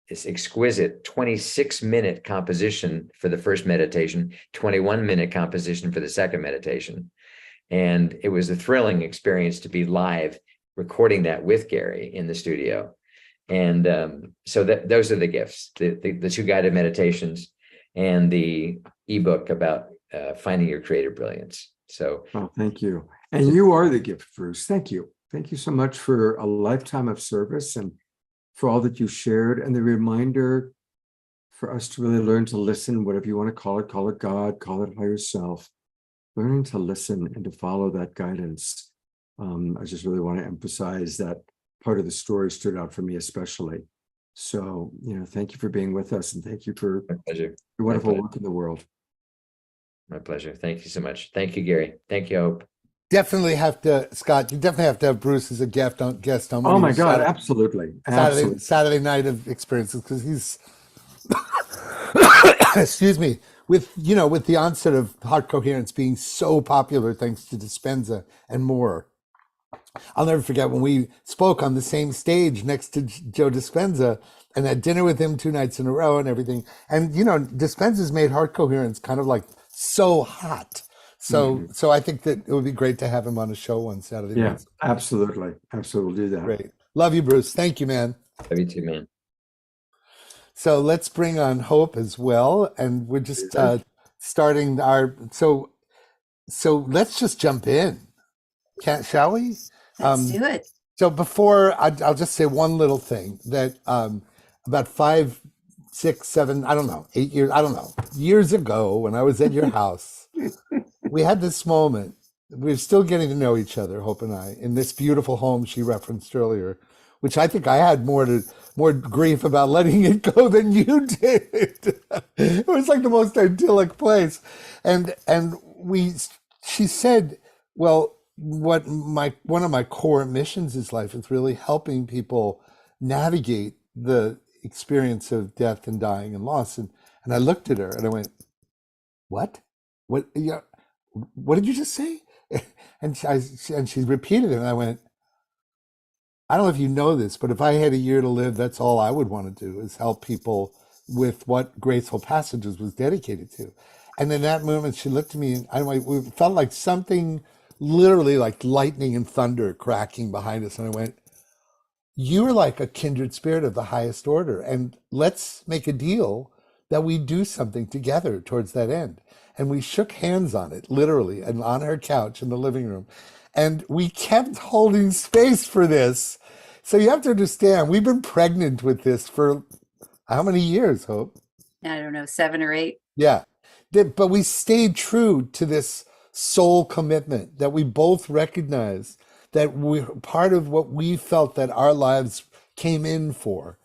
this exquisite 26-minute composition for the first meditation, 21-minute composition for the second meditation. And it was a thrilling experience to be live recording that with Gary in the studio. And so those are the gifts, the two guided meditations and the ebook about finding your creative brilliance. So, oh, thank you. And you are the gift, Bruce. Thank you. Thank you so much for a lifetime of service and for all that you shared, and the reminder for us to really learn to listen, whatever you want to call it God, call it higher self, learning to listen and to follow that guidance. I just really want to emphasize that part of the story stood out for me especially. So, thank you for being with us, and thank you for my pleasure. your wonderful work in the world. My pleasure. Thank you so much. Thank you, Gary. Thank you, Hope. Definitely have to, Scott, you definitely have to have Bruce as a guest on one Oh of my your God, absolutely. Saturday night of experiences, because he's excuse me, with the onset of heart coherence being so popular thanks to Dispenza and more. I'll never forget when we spoke on the same stage next to Joe Dispenza and had dinner with him 2 nights in a row and everything. And Dispenza's made heart coherence kind of like so hot. So I think that it would be great to have him on a show one Saturday. Yeah, absolutely. Absolutely, we'll do that. Great. Love you, Bruce. Thank you, man. Love you too, man. So let's bring on Hope as well. And we're just starting our, so let's just jump in. Shall we? Let's do it. So before, I'll just say one little thing that about 5, 6, 7, I don't know, 8 years, I don't know, years ago when I was at your house, we had this moment. We were still getting to know each other, Hope and I, in this beautiful home she referenced earlier, which I think I had more grief about letting it go than you did. It was like the most idyllic place. And she said, well, one of my core missions in life is really helping people navigate the experience of death and dying and loss. And I looked at her and I went, what did you just say? And she repeated it, and I went, I don't know if you know this, but if I had a year to live, that's all I would want to do is help people with what Graceful Passages was dedicated to. And in that moment, she looked at me, and it felt like something literally like lightning and thunder cracking behind us. And I went, you are like a kindred spirit of the highest order, and let's make a deal that we do something together towards that end. And we shook hands on it, literally, and on her couch in the living room. And we kept holding space for this. So you have to understand, we've been pregnant with this for how many years, Hope? I don't know, 7 or 8. Yeah. But we stayed true to this soul commitment that we both recognize that we're part of what we felt that our lives came in for,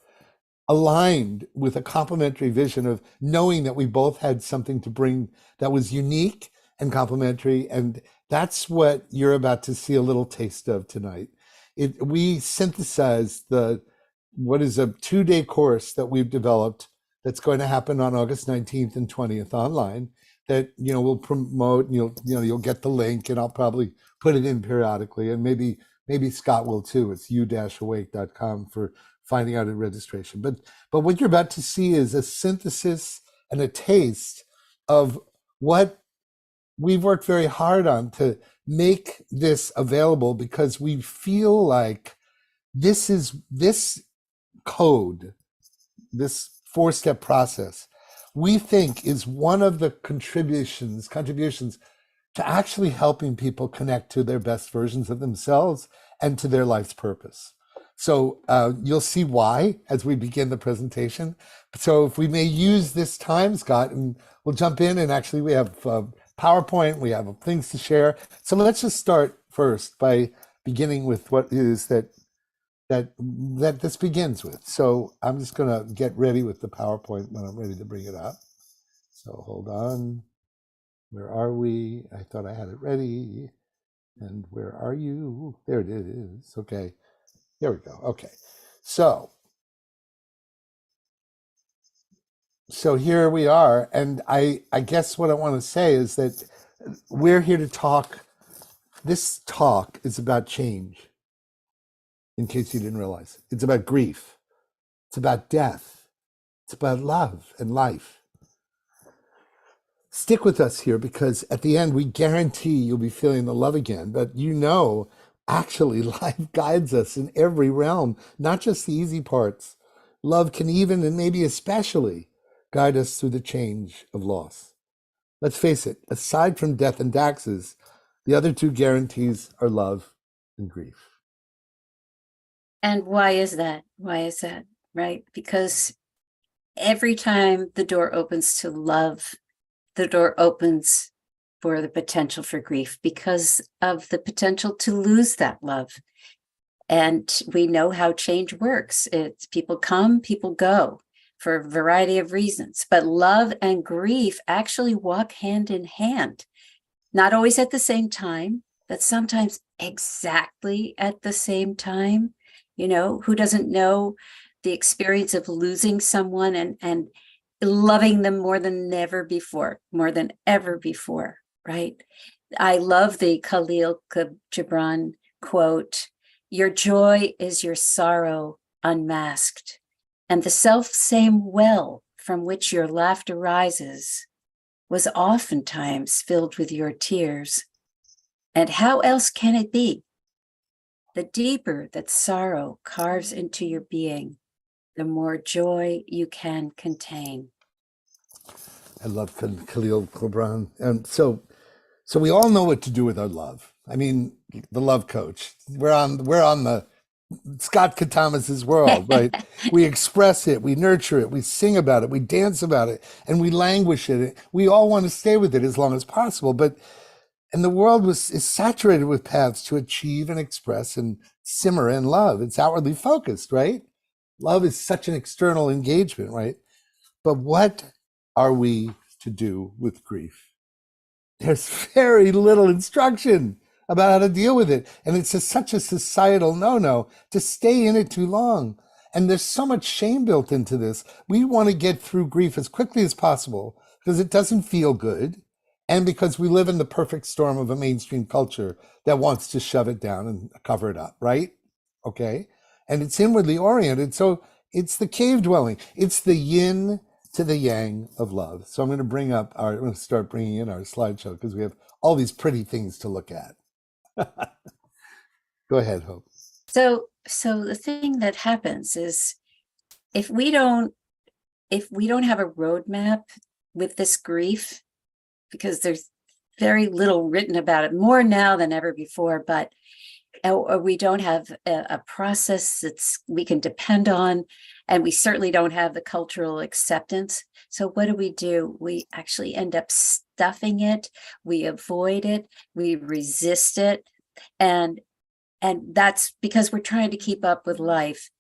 aligned with a complementary vision of knowing that we both had something to bring that was unique and complementary. And that's what you're about to see a little taste of tonight. We synthesized what is a 2-day course that we've developed that's going to happen on August 19th and 20th online that, we'll promote, and you'll get the link, and I'll probably put it in periodically, and maybe Scott will too. It's u-awake.com for finding out a registration. But what you're about to see is a synthesis and a taste of what we've worked very hard on to make this available, because we feel like this code, this 4-step process, we think is one of the contributions to actually helping people connect to their best versions of themselves and to their life's purpose. So you'll see why as we begin the presentation. So if we may use this time, Scott, and we'll jump in, and actually we have PowerPoint, we have things to share. So let's just start first by beginning with what is that this begins with. So I'm just going to get ready with the PowerPoint when I'm ready to bring it up. So hold on. Where are we? I thought I had it ready. And where are you? There it is. Okay. There we go. Okay. So here we are. And I guess what I want to say is that we're here to talk. This talk is about change, in case you didn't realize. It's about grief. It's about death. It's about love and life. Stick with us here, because at the end, we guarantee you'll be feeling the love again. But actually, life guides us in every realm, not just the easy parts. Love can even, and maybe especially, guide us through the change of loss. Let's face it, aside from death and taxes, the other two guarantees are love and grief. And why is that? Why is that? Right? Because every time the door opens to love, the door opens for the potential for grief, because of the potential to lose that love. And we know how change works. It's people come, people go for a variety of reasons. But love and grief actually walk hand in hand, not always at the same time, but sometimes exactly at the same time. Who doesn't know the experience of losing someone and loving them more than ever before, right? I love the Khalil Gibran quote, "Your joy is your sorrow unmasked, and the self-same well from which your laughter rises was oftentimes filled with your tears. And how else can it be? The deeper that sorrow carves into your being, the more joy you can contain." I love Khalil Gibran. And so we all know what to do with our love. I mean, the love coach. We're on the Scott Katamas's world, right? We express it, we nurture it, we sing about it, we dance about it, and we languish it. We all want to stay with it as long as possible. And the world is saturated with paths to achieve and express and simmer in love. It's outwardly focused, right? Love is such an external engagement, right? But what are we to do with grief? There's very little instruction about how to deal with it. And it's such a societal no-no to stay in it too long. And there's so much shame built into this. We want to get through grief as quickly as possible because it doesn't feel good. And because we live in the perfect storm of a mainstream culture that wants to shove it down and cover it up, right? Okay. And it's inwardly oriented. So it's the cave dwelling. It's the yin to the yang of love. So I'm going to start bringing in our slideshow because we have all these pretty things to look at. Go ahead, Hope. So the thing that happens is if we don't have a roadmap with this grief, because there's very little written about it, more now than ever before, but or we don't have a process that we can depend on, and we certainly don't have the cultural acceptance. So what do? We actually end up stuffing it, we avoid it, we resist it, and that's because we're trying to keep up with life,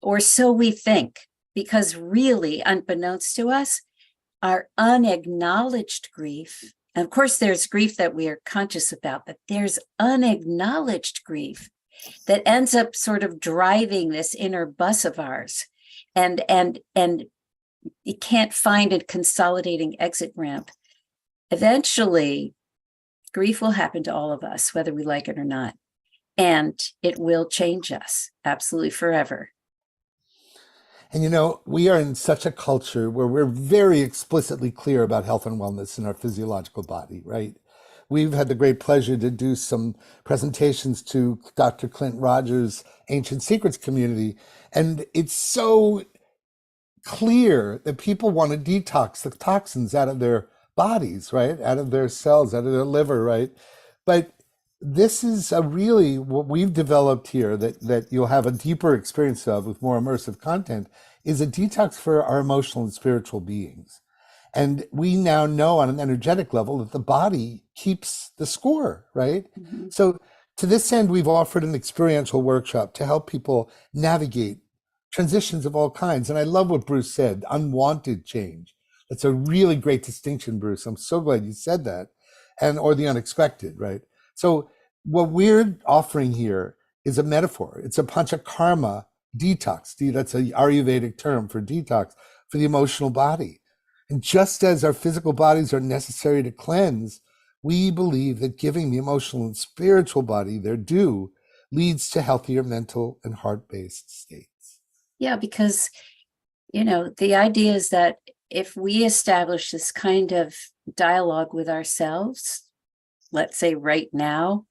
or so we think, because really, unbeknownst to us, our unacknowledged grief, and of course there's grief that we are conscious about, but there's unacknowledged grief that ends up sort of driving this inner bus of ours, and you can't find a consolidating exit ramp. Eventually, grief will happen to all of us, whether we like it or not, and it will change us absolutely forever. And we are in such a culture where we're very explicitly clear about health and wellness in our physiological body, right? We've had the great pleasure to do some presentations to Dr. Clint Rogers' Ancient Secrets community. And it's so clear that people want to detox the toxins out of their bodies, right? Out of their cells, out of their liver, right? But this is really what we've developed here that you'll have a deeper experience of with more immersive content, is a detox for our emotional and spiritual beings. And we now know on an energetic level that the body keeps the score, right? Mhm. So to this end, we've offered an experiential workshop to help people navigate transitions of all kinds. And I love what Bruce said, unwanted change. That's a really great distinction, Bruce. I'm so glad you said that. And or the unexpected, right? So what we're offering here is a metaphor. It's a panchakarma detox. That's a Ayurvedic term for detox for the emotional body. And just as our physical bodies are necessary to cleanse, we believe that giving the emotional and spiritual body their due leads to healthier mental and heart-based states. Yeah, because, the idea is that if we establish this kind of dialogue with ourselves, let's say right now,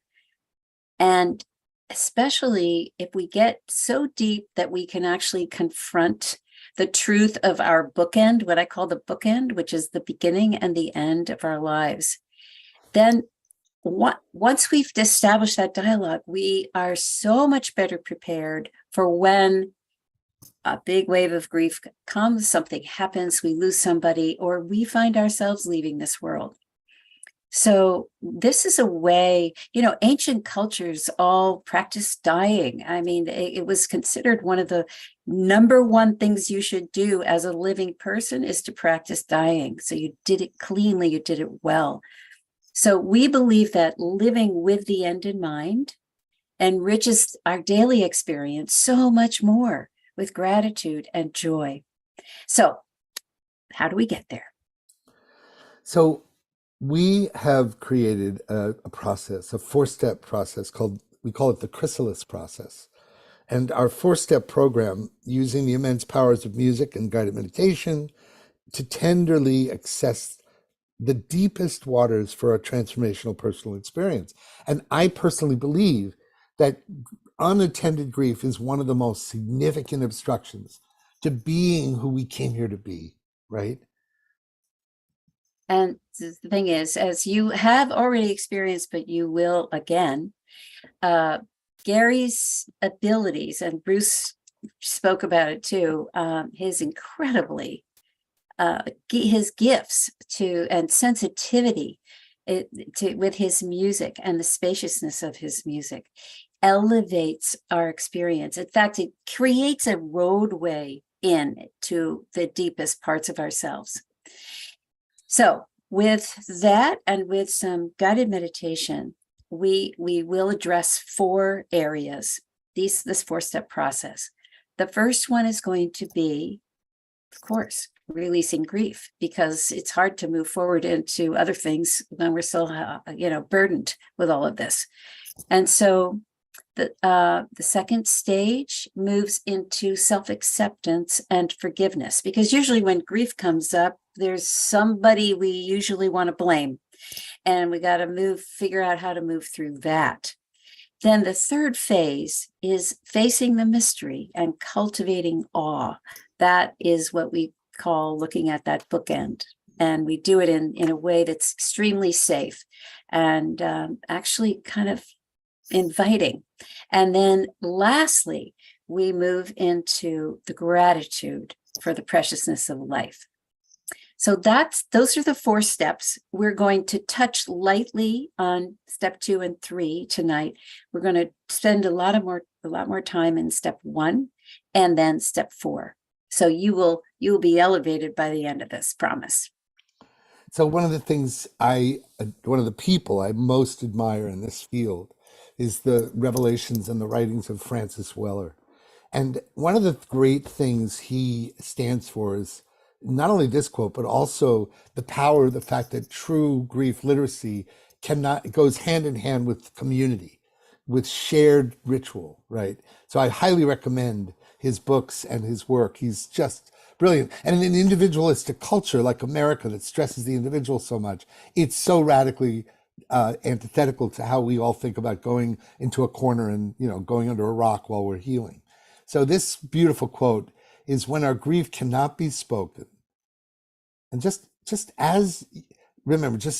and especially if we get so deep that we can actually confront the truth of our bookend, what I call the bookend, which is the beginning and the end of our lives, then once we've established that dialogue, we are so much better prepared for when a big wave of grief comes, something happens, we lose somebody, or we find ourselves leaving this world. So this is a way, ancient cultures all practiced dying. I mean, it was considered one of the number one things you should do as a living person is to practice dying. So you did it cleanly, you did it well. So we believe that living with the end in mind enriches our daily experience so much more with gratitude and joy. So how do we get there? So we have created a process, a 4-step process we call it the Chrysalis process. And our 4-step program, using the immense powers of music and guided meditation to tenderly access the deepest waters for a transformational personal experience. And I personally believe that unattended grief is one of the most significant obstructions to being who we came here to be, right? And the thing is, as you have already experienced, but you will again, Gary's abilities, and Bruce spoke about it too, his incredibly, his gifts and sensitivity with his music and the spaciousness of his music elevates our experience. In fact, it creates a roadway into the deepest parts of ourselves. So with that and with some guided meditation, we will address 4 areas, this 4-step process. The first one is going to be, of course, releasing grief, because it's hard to move forward into other things when we're still, burdened with all of this. And so the second stage moves into self-acceptance and forgiveness, because usually when grief comes up, there's somebody we usually want to blame, and we got to figure out how to move through that. Then the third phase is facing the mystery and cultivating awe. That is what we call looking at that bookend. And we do it in a way that's extremely safe and actually kind of inviting. And then lastly, we move into the gratitude for the preciousness of life. So those are the 4 steps. We're going to touch lightly on step 2 and 3 tonight. We're going to spend a lot more time in step 1 and then step 4. So you will be elevated by the end of this, promise. So one of the people I most admire in this field is the revelations and the writings of Francis Weller. And one of the great things he stands for is not only this quote, but also the fact that true grief literacy goes hand in hand with community, with shared ritual, right? So I highly recommend his books and his work. He's just brilliant. And in an individualistic culture like America that stresses the individual so much, it's so radically antithetical to how we all think about going into a corner and, going under a rock while we're healing. So this beautiful quote is, when our grief cannot be spoken. And just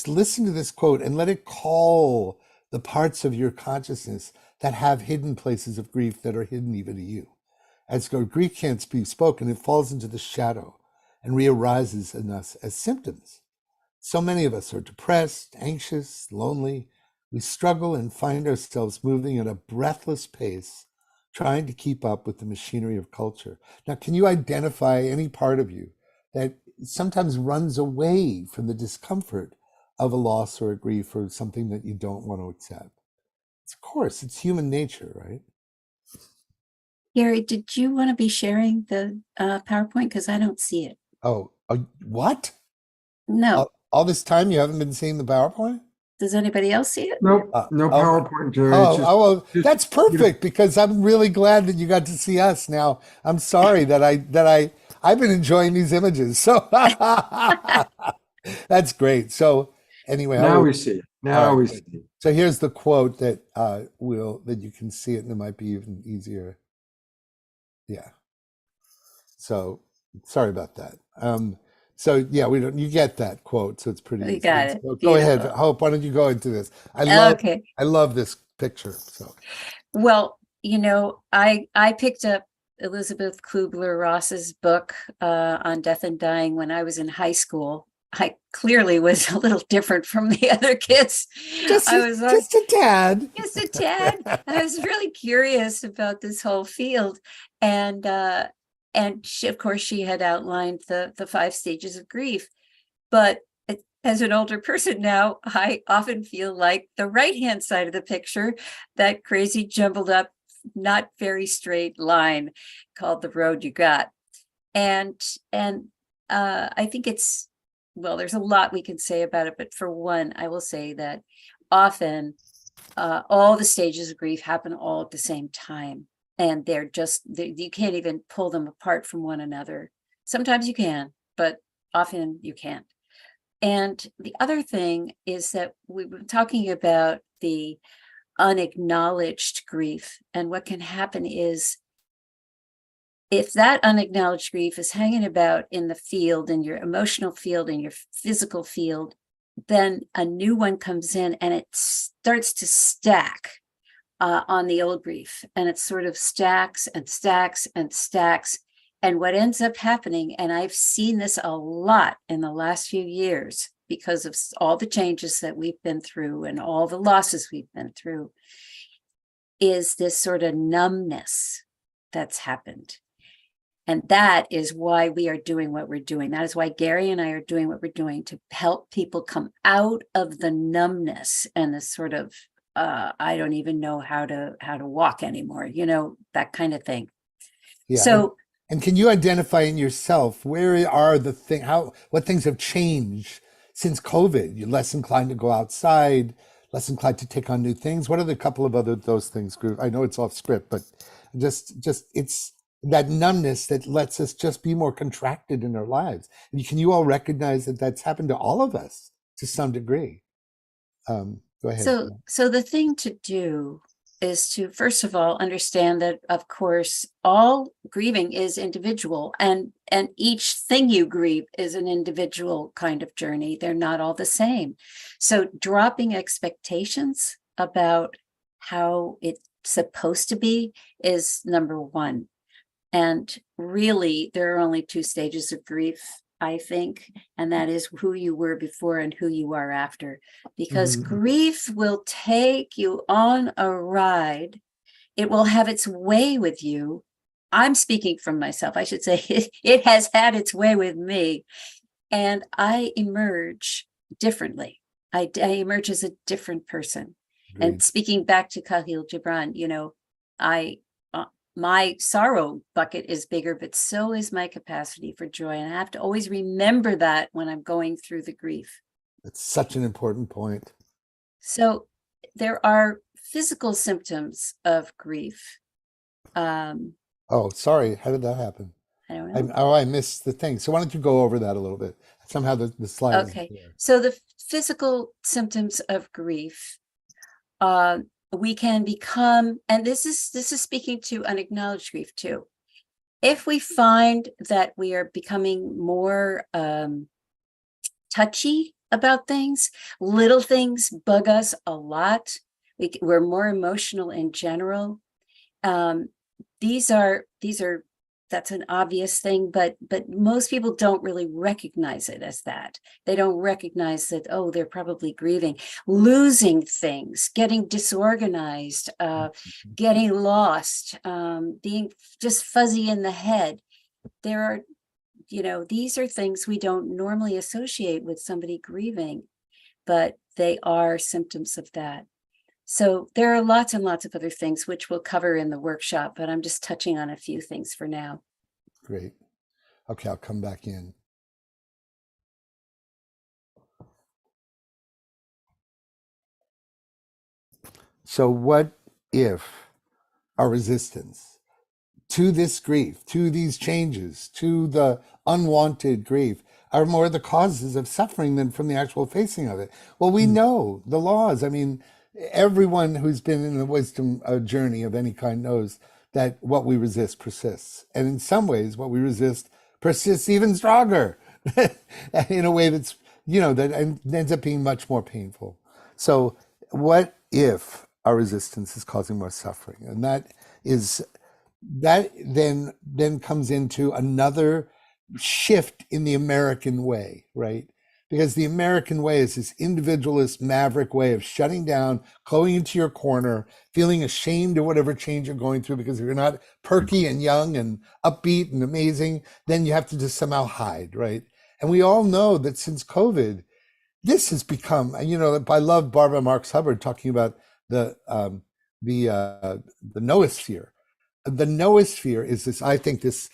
listen to this quote and let it call the parts of your consciousness that have hidden places of grief that are hidden even to you. As grief can't be spoken, it falls into the shadow. and rearises in us as symptoms. So many of us are depressed, anxious, lonely. We struggle and find ourselves moving at a breathless pace, trying to keep up with the machinery of culture. Now, can you identify any part of you that sometimes runs away from the discomfort of a loss or a grief or something that you don't want to accept? Of course, it's human nature, right? Gary, did you want to be sharing the PowerPoint? Because I don't see it. Oh, what? No. All this time you haven't been seeing the PowerPoint? Does anybody else see it? Nope, no PowerPoint, Jerry. It's just- well, just, that's perfect because I'm really glad that you got to see us. Now, I'm sorry that I've been enjoying these images. So that's great. So anyway, now we see it. Now All right, we good. see it. So here's the quote that that you can see it, and it might be even easier. Yeah. So sorry about that. So yeah, you get that quote, so it's pretty We easy. got it. So go ahead, Beautiful. Hope. Why don't you go into this? Okay. I love this picture. So Well, I picked up Elizabeth Kubler-Ross's book on death and dying when I was in high school. I clearly was a little different from the other kids. just a tad. Just a tad. I was really curious about this whole field, and she, of course, she had outlined the 5 stages of grief. But as an older person now, I often feel like the right-hand side of the picture, that crazy jumbled up, not very straight line called the road you got, and I think it's. Well, there's a lot we can say about it, but for one, I will say that often all the stages of grief happen all at the same time, and you can't even pull them apart from one another. Sometimes you can, but often you can't. And the other thing is that we were talking about the unacknowledged grief, and what can happen is, if that unacknowledged grief is hanging about in the field, in your emotional field, in your physical field, then a new one comes in and it starts to stack on the old grief. And it sort of stacks and stacks and stacks. And what ends up happening, and I've seen this a lot in the last few years because of all the changes that we've been through and all the losses we've been through, is this sort of numbness that's happened. And that is why we are doing what we're doing. That is why Gary and I are doing what we're doing, to help people come out of the numbness and the sort of, I don't even know how to walk anymore, that kind of thing. Yeah. So, and can you identify in yourself, where are what things have changed since COVID? You're less inclined to go outside, less inclined to take on new things. What are the couple of those things? I know it's off script, but just it's that numbness that lets us just be more contracted in our lives. And can you all recognize that that's happened to all of us to some degree? Go ahead. So the thing to do is to, first of all, understand that, of course, all grieving is individual, and each thing you grieve is an individual kind of journey. They're not all the same. So dropping expectations about how it's supposed to be is number one. And really, there are only 2 stages of grief, I think, and that is who you were before and who you are after. Because grief will take you on a ride. It will have its way with you. I'm speaking from myself. I should say it has had its way with me. And I emerge differently. I emerge as a different person. Agreed. And speaking back to Khalil Gibran, my sorrow bucket is bigger, but so is my capacity for joy. And I have to always remember that when I'm going through the grief. That's such an important point. So there are physical symptoms of grief. Oh, sorry. How did that happen? I don't know. I missed the thing. So why don't you go over that a little bit? Somehow the slide. Okay. So the physical symptoms of grief, we can become, and this is speaking to unacknowledged grief too. If we find that we are becoming more touchy about things, little things bug us a lot. We're more emotional in general. These are that's an obvious thing, but most people don't really recognize it as that. They don't recognize that, oh, they're probably grieving, losing things, getting disorganized, getting lost, being just fuzzy in the head. There are, these are things we don't normally associate with somebody grieving, but they are symptoms of that. So there are lots and lots of other things which we'll cover in the workshop, but I'm just touching on a few things for now. Great. Okay, I'll come back in. So what if our resistance to this grief, to these changes, to the unwanted grief, are more the causes of suffering than from the actual facing of it? Well, we know the laws. I mean, everyone who's been in the wisdom journey of any kind knows that what we resist persists. And in some ways, what we resist persists even stronger in a way that's, that ends up being much more painful. So what if our resistance is causing more suffering? And that then comes into another shift in the American way, right? Because the American way is this individualist, maverick way of shutting down, going into your corner, feeling ashamed of whatever change you're going through, because if you're not perky and young and upbeat and amazing, then you have to just somehow hide, right? And we all know that since COVID, this has become, I love Barbara Marx Hubbard talking about the noosphere. The noosphere is this, I think it's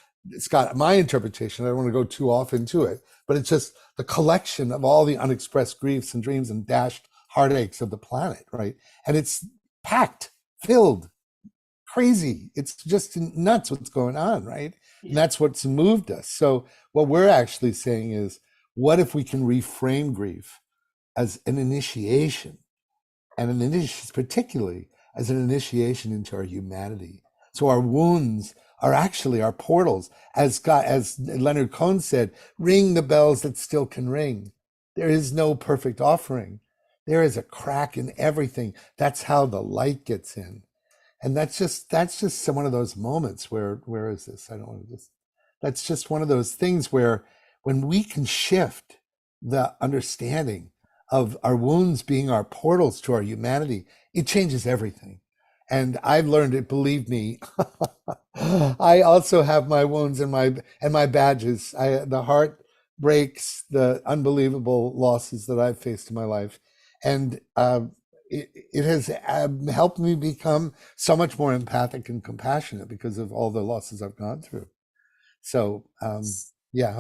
got my interpretation. I don't want to go too off into it, but it's just the collection of all the unexpressed griefs and dreams and dashed heartaches of the planet, right? And it's packed, filled, crazy. It's just nuts what's going on, right? And that's what's moved us. So what we're actually saying is, what if we can reframe grief as an initiation, and an initiation particularly as an initiation into our humanity? So our wounds are actually our portals. As Leonard Cohen said, ring the bells that still can ring. There is no perfect offering. There is a crack in everything. That's how the light gets in. And that's just one of those moments where is this? That's just one of those things where when we can shift the understanding of our wounds being our portals to our humanity, it changes everything. And I've learned it, believe me. I also have my wounds and my badges. The heart breaks, the unbelievable losses that I've faced in my life. And it has helped me become so much more empathic and compassionate because of all the losses I've gone through. So, yeah.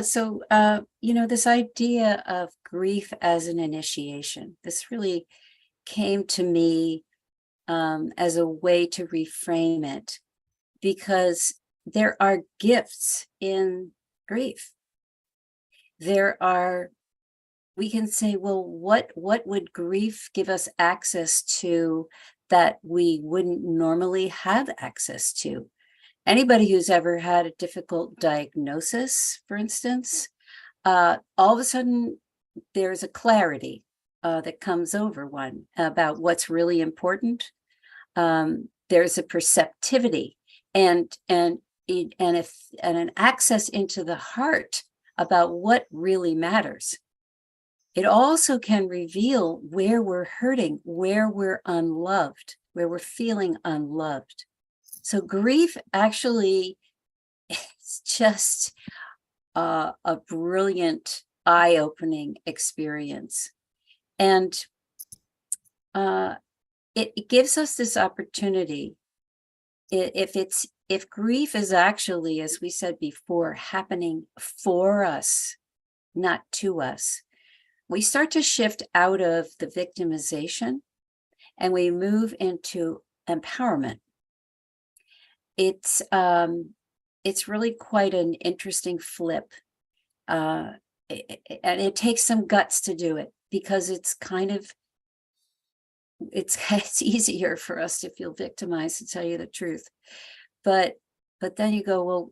So, this idea of grief as an initiation, this really came to me as a way to reframe it, because there are gifts in grief. We can say, well, what would grief give us access to that we wouldn't normally have access to? Anybody who's ever had a difficult diagnosis, for instance, all of a sudden there's a clarity that comes over one about what's really important. There's a perceptivity and an access into the heart about what really matters. It also can reveal where we're hurting, where we're unloved, where we're feeling unloved. So grief actually is just a brilliant, eye-opening experience. And it gives us this opportunity. If grief is actually, as we said before, happening for us, not to us, we start to shift out of the victimization and we move into empowerment. It's really quite an interesting flip. And it takes some guts to do it, because it's it's easier for us to feel victimized, to tell you the truth. But then you go, well,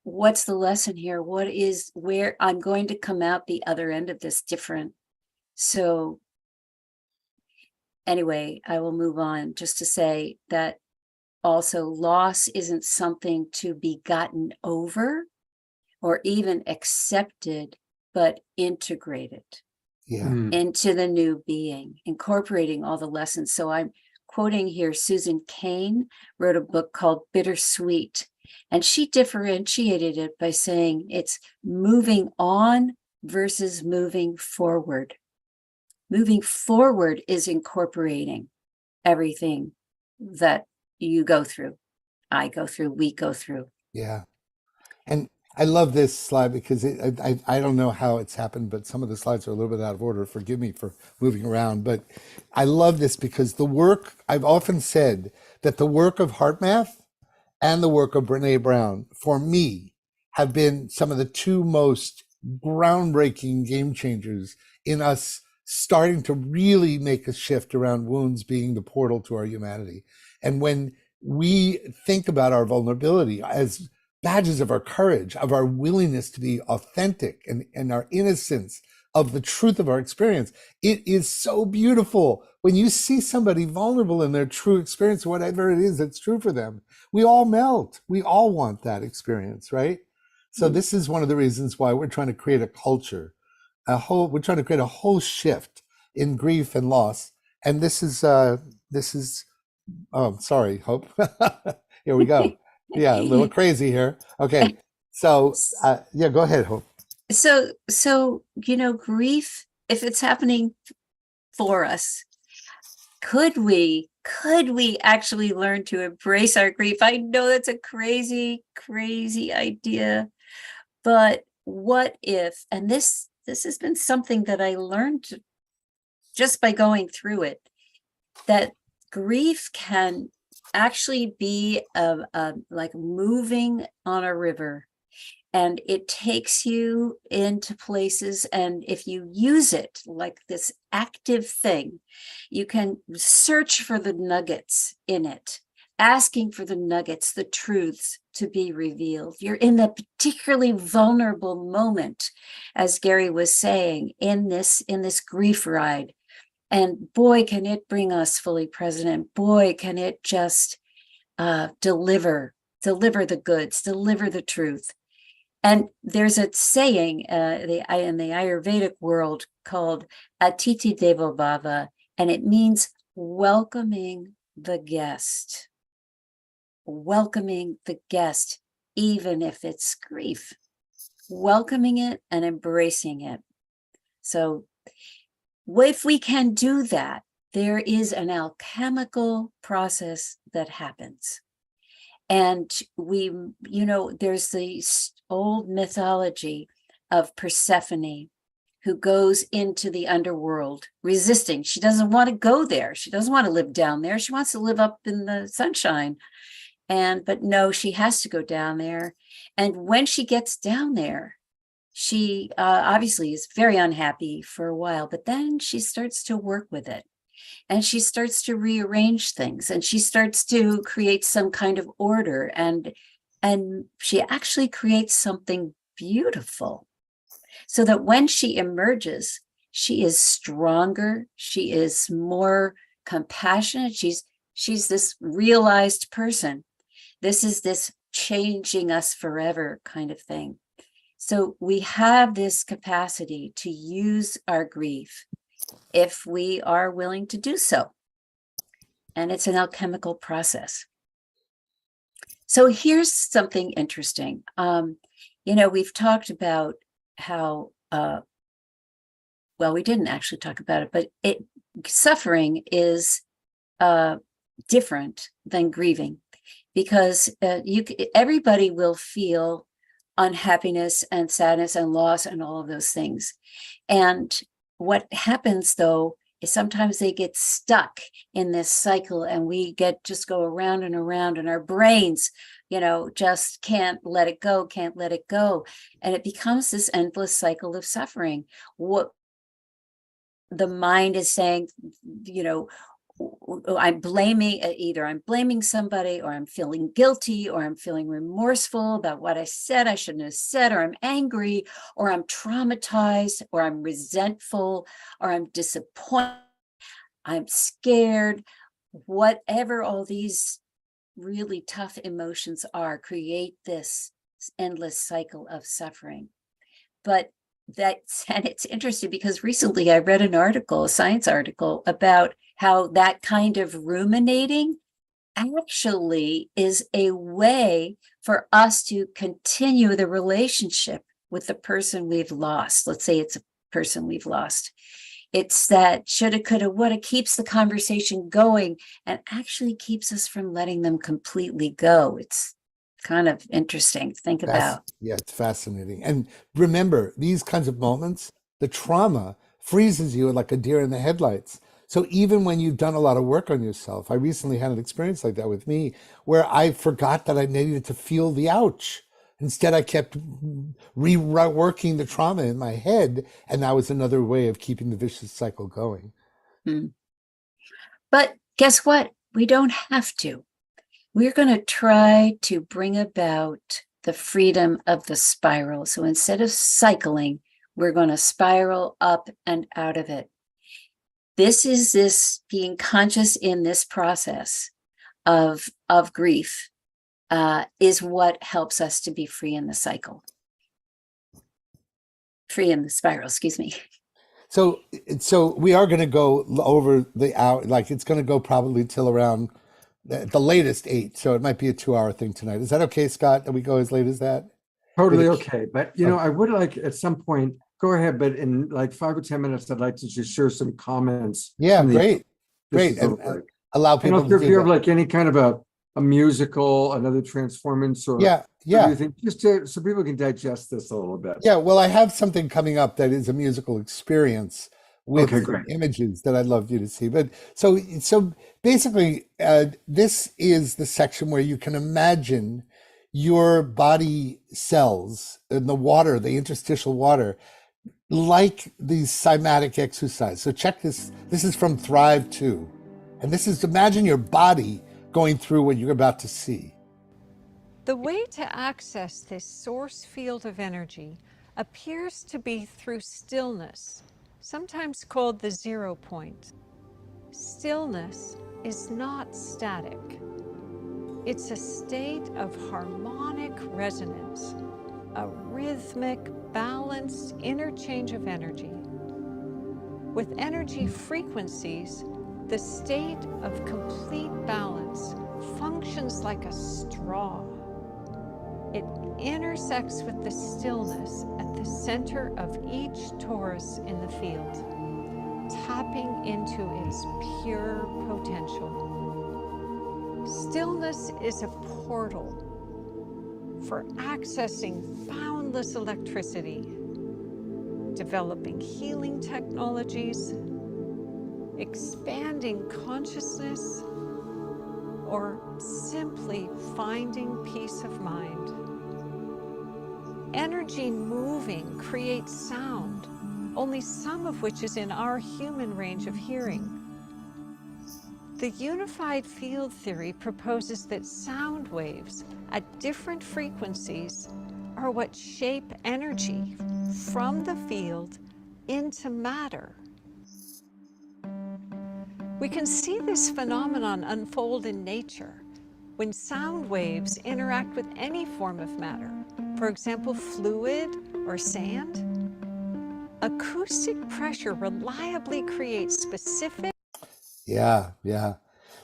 what's the lesson here? Where I'm going to come out the other end of this different. So anyway, I will move on just to say that also loss isn't something to be gotten over or even accepted, but integrated Yeah. Mm. into the new being, incorporating all the lessons. So I'm quoting here, Susan Cain wrote a book called Bittersweet, and she differentiated it by saying it's moving on versus moving forward. Moving forward is incorporating everything that you go through, I go through, we go through. Yeah. And I love this slide because I don't know how it's happened, but some of the slides are a little bit out of order. Forgive me for moving around. But I love this because the work, I've often said that the work of HeartMath and the work of Brene Brown, for me, have been some of the two most groundbreaking game changers in us starting to really make a shift around wounds being the portal to our humanity. And when we think about our vulnerability as badges of our courage, of our willingness to be authentic and our innocence of the truth of our experience, it is so beautiful when you see somebody vulnerable in their true experience, whatever it is that's true for them. We all melt. We all want that experience, right? So this is one of the reasons why we're trying to create a culture, we're trying to create a whole shift in grief and loss. And this is, oh, sorry, Hope. Here we go. Yeah, a little crazy here. Okay. So, yeah, go ahead, Hope. So, grief, if it's happening for us, could we actually learn to embrace our grief? I know that's a crazy idea, but what if, and this has been something that I learned just by going through it, that grief can actually be like moving on a river, and it takes you into places, and if you use it like this active thing, you can search for the nuggets in it, asking for the nuggets, the truths to be revealed. You're in that particularly vulnerable moment, as Gary was saying, in this grief ride. And boy, can it bring us fully present, and boy, can it just deliver the goods, deliver the truth. And there's a saying in the Ayurvedic world called Atiti Devo Bhava, and it means welcoming the guest. Welcoming the guest, even if it's grief. Welcoming it and embracing it. So if we can do that, there is an alchemical process that happens. And there's the old mythology of Persephone, who goes into the underworld resisting. She doesn't want to go there. She doesn't want to live down there. She wants to live up in the sunshine. But no, she has to go down there. And when she gets down there, she obviously is very unhappy for a while, but then she starts to work with it. And she starts to rearrange things, and she starts to create some kind of order, and she actually creates something beautiful, so that when she emerges, she is stronger, she is more compassionate, she's this realized person. This is this changing us forever kind of thing. So we have this capacity to use our grief if we are willing to do so. And it's an alchemical process. So here's something interesting. We've talked about how, we didn't actually talk about it, but suffering is different than grieving, because everybody will feel unhappiness and sadness and loss and all of those things. And what happens, though, is sometimes they get stuck in this cycle, and we just go around and around, and our brains, just can't let it go. And it becomes this endless cycle of suffering. What the mind is saying, I'm blaming somebody, or I'm feeling guilty, or I'm feeling remorseful about what I said I shouldn't have said, or I'm angry, or I'm traumatized, or I'm resentful, or I'm disappointed, I'm scared, whatever all these really tough emotions are, create this endless cycle of suffering. But and it's interesting because recently I read an article, a science article, about how that kind of ruminating actually is a way for us to continue the relationship with the person we've lost. Let's say it's a person we've lost. It's that shoulda, coulda, woulda keeps the conversation going and actually keeps us from letting them completely go. It's kind of interesting to think about. Yeah, it's fascinating. And remember, these kinds of moments, the trauma freezes you like a deer in the headlights. So even when you've done a lot of work on yourself, I recently had an experience like that with me where I forgot that I needed to feel the ouch. Instead, I kept reworking the trauma in my head, and that was another way of keeping the vicious cycle going. Mm. But guess what? We don't have to. We're going to try to bring about the freedom of the spiral. So instead of cycling, we're going to spiral up and out of it. This being conscious in this process of grief is what helps us to be free in the cycle. Free in the spiral, excuse me. So we are going to go over the hour, like it's going to go probably till around the latest 8. So it might be a 2-hour thing tonight. Is that okay, Scott? That we go as late as that? Totally okay. But, I would like at some point, go ahead, but in like 5 or 10 minutes, I'd like to just share some comments. Yeah, from the- great. this is And like- allow And people if to you do have that. like any kind of a musical, another transformance or Yeah, yeah. everything, just so people can digest this a little bit. Yeah, well, I have something coming up that is a musical experience with Okay, great. images that I'd love you to see. But so basically, this is the section where you can imagine your body cells in the water, the interstitial water, like these cymatic exercise. So check this. This is from Thrive 2. And this is, imagine your body going through what you're about to see. The way to access this source field of energy appears to be through stillness, sometimes called the 0 point. Stillness is not static. It's a state of harmonic resonance, a rhythmic, balanced interchange of energy. With energy frequencies, the state of complete balance functions like a straw. It intersects with the stillness at the center of each torus in the field, tapping into its pure potential. Stillness is a portal for accessing boundless electricity, developing healing technologies, expanding consciousness, or simply finding peace of mind. Energy moving creates sound, only some of which is in our human range of hearing. The unified field theory proposes that sound waves at different frequencies are what shape energy from the field into matter. We can see this phenomenon unfold in nature when sound waves interact with any form of matter, for example, fluid or sand. Acoustic pressure reliably creates specific. Yeah, yeah.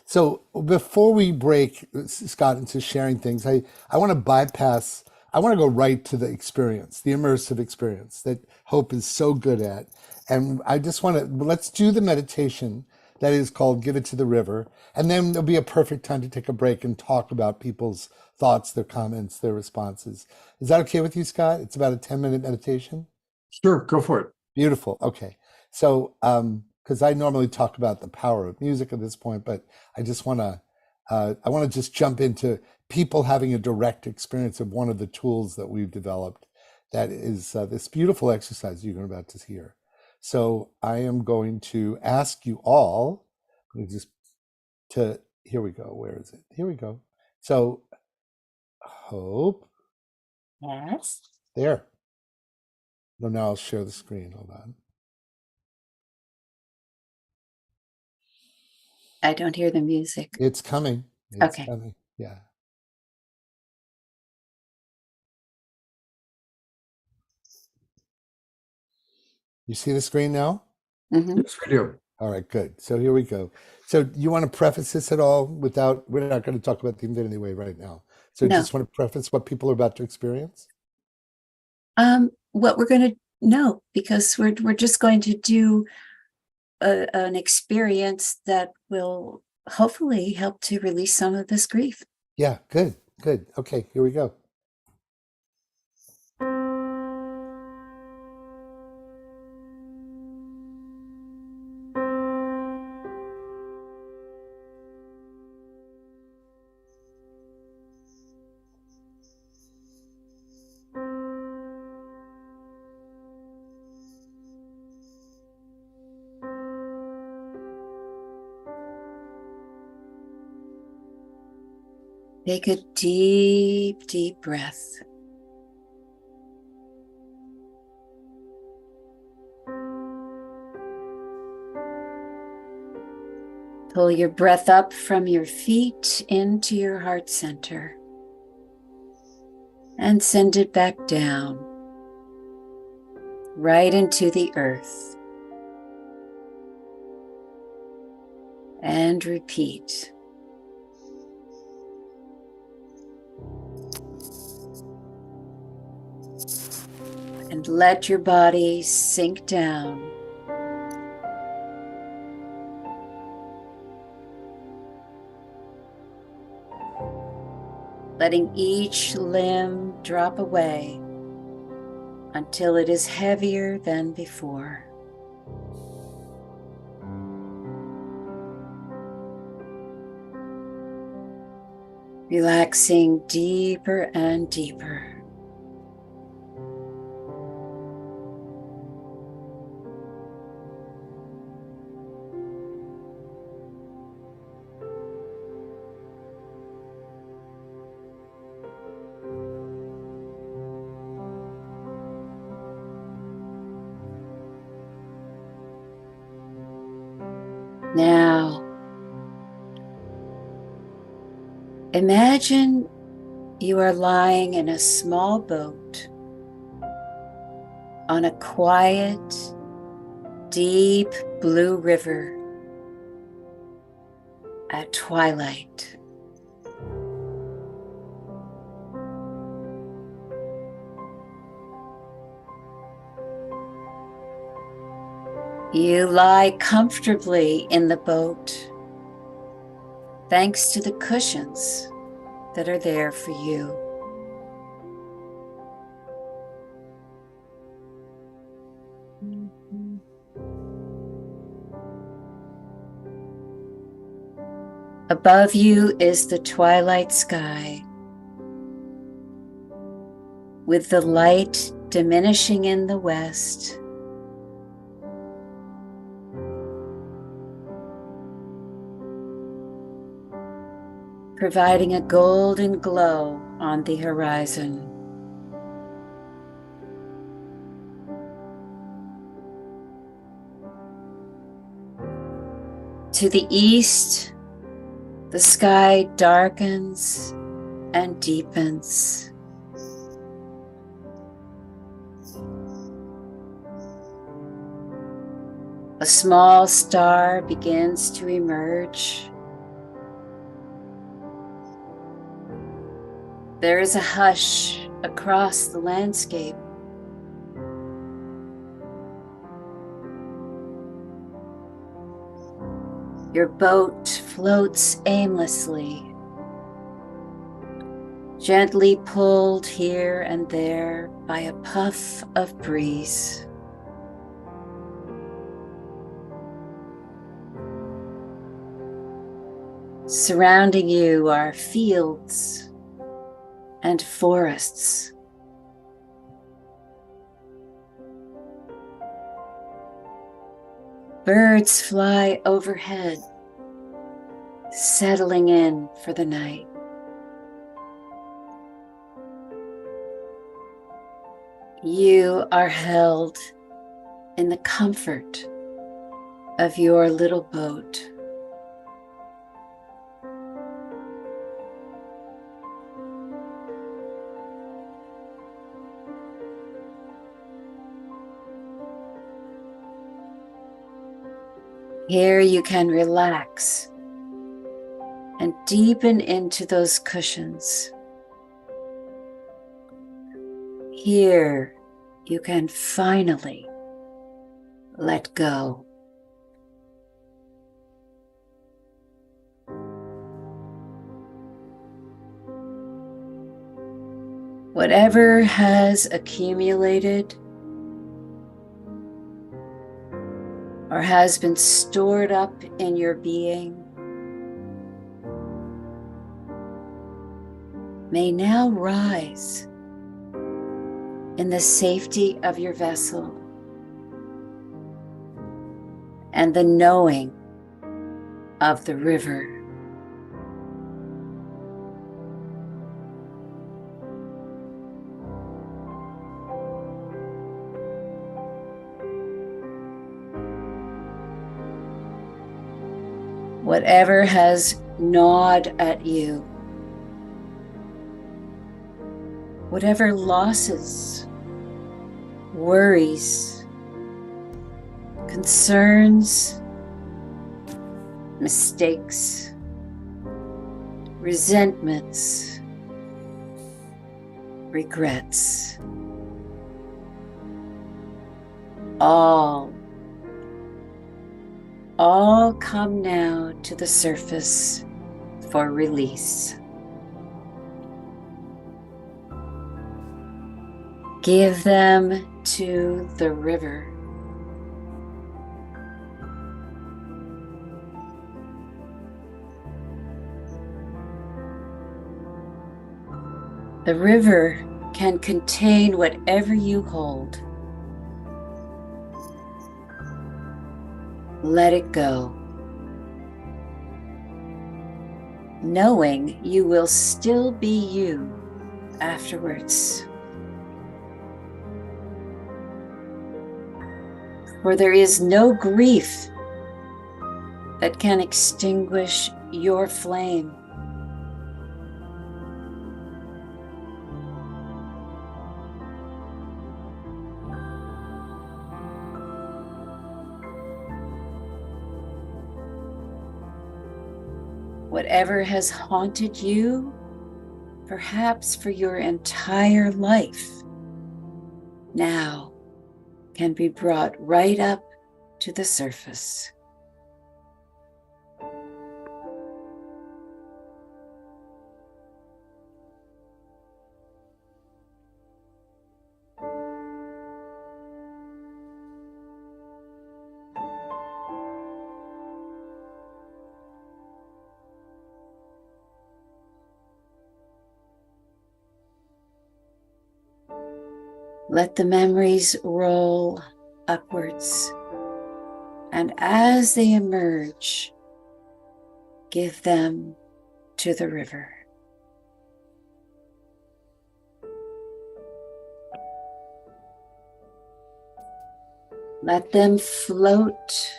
So before we break, Scott, into sharing things, I want to bypass, I want to go right to the experience, the immersive experience that Hope is so good at. And I just want to, let's do the meditation that is called Give It to the River. And then there'll be a perfect time to take a break and talk about people's thoughts, their comments, their responses. Is that okay with you, Scott? It's about a 10-minute meditation. Sure, go for it. Beautiful. Okay. So, because I normally talk about the power of music at this point, but I just want to, I want to just jump into people having a direct experience of one of the tools that we've developed. That is this beautiful exercise you're about to hear. So I am going to ask you all, here we go. Where is it? Here we go. So Hope. Yes. There. No, now I'll share the screen. Hold on. I don't hear the music. It's coming. It's Okay. coming. Yeah. You see the screen now? Mhm. Yes, we do. All right, good. So here we go. So you want to preface this at all without, we're not going to talk about the Infinity Way right now. So No. just want to preface what people are about to experience? What we're going to know, because we're just going to do an experience that will hopefully help to release some of this grief. Yeah, good, good. Okay, here we go. Take a deep, deep breath. Pull your breath up from your feet into your heart center and send it back down, right into the earth. And repeat. And let your body sink down. Letting each limb drop away until it is heavier than before. Relaxing deeper and deeper. Now, imagine you are lying in a small boat on a quiet, deep blue river at twilight. You lie comfortably in the boat, thanks to the cushions that are there for you. Above you is the twilight sky, with the light diminishing in the west. Providing a golden glow on the horizon. To the east, the sky darkens and deepens. A small star begins to emerge. There is a hush across the landscape. Your boat floats aimlessly, gently pulled here and there by a puff of breeze. Surrounding you are fields and forests. Birds fly overhead, settling in for the night. You are held in the comfort of your little boat. Here you can relax and deepen into those cushions. Here you can finally let go. Whatever has accumulated or has been stored up in your being may now rise in the safety of your vessel and the knowing of the river. Whatever has gnawed at you, whatever losses, worries, concerns, mistakes, resentments, regrets, all come now to the surface for release. Give them to the river. The river can contain whatever you hold. Let it go, knowing you will still be you afterwards. For there is no grief that can extinguish your flame. Whatever has haunted you, perhaps for your entire life, now can be brought right up to the surface. Let the memories roll upwards, and as they emerge, give them to the river. Let them float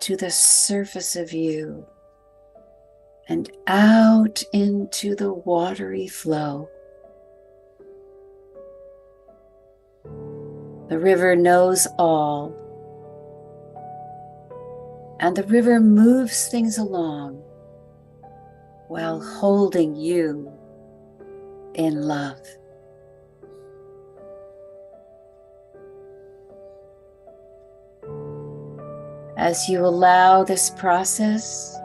to the surface of you and out into the watery flow. The river knows all, and the river moves things along while holding you in love. As you allow this process,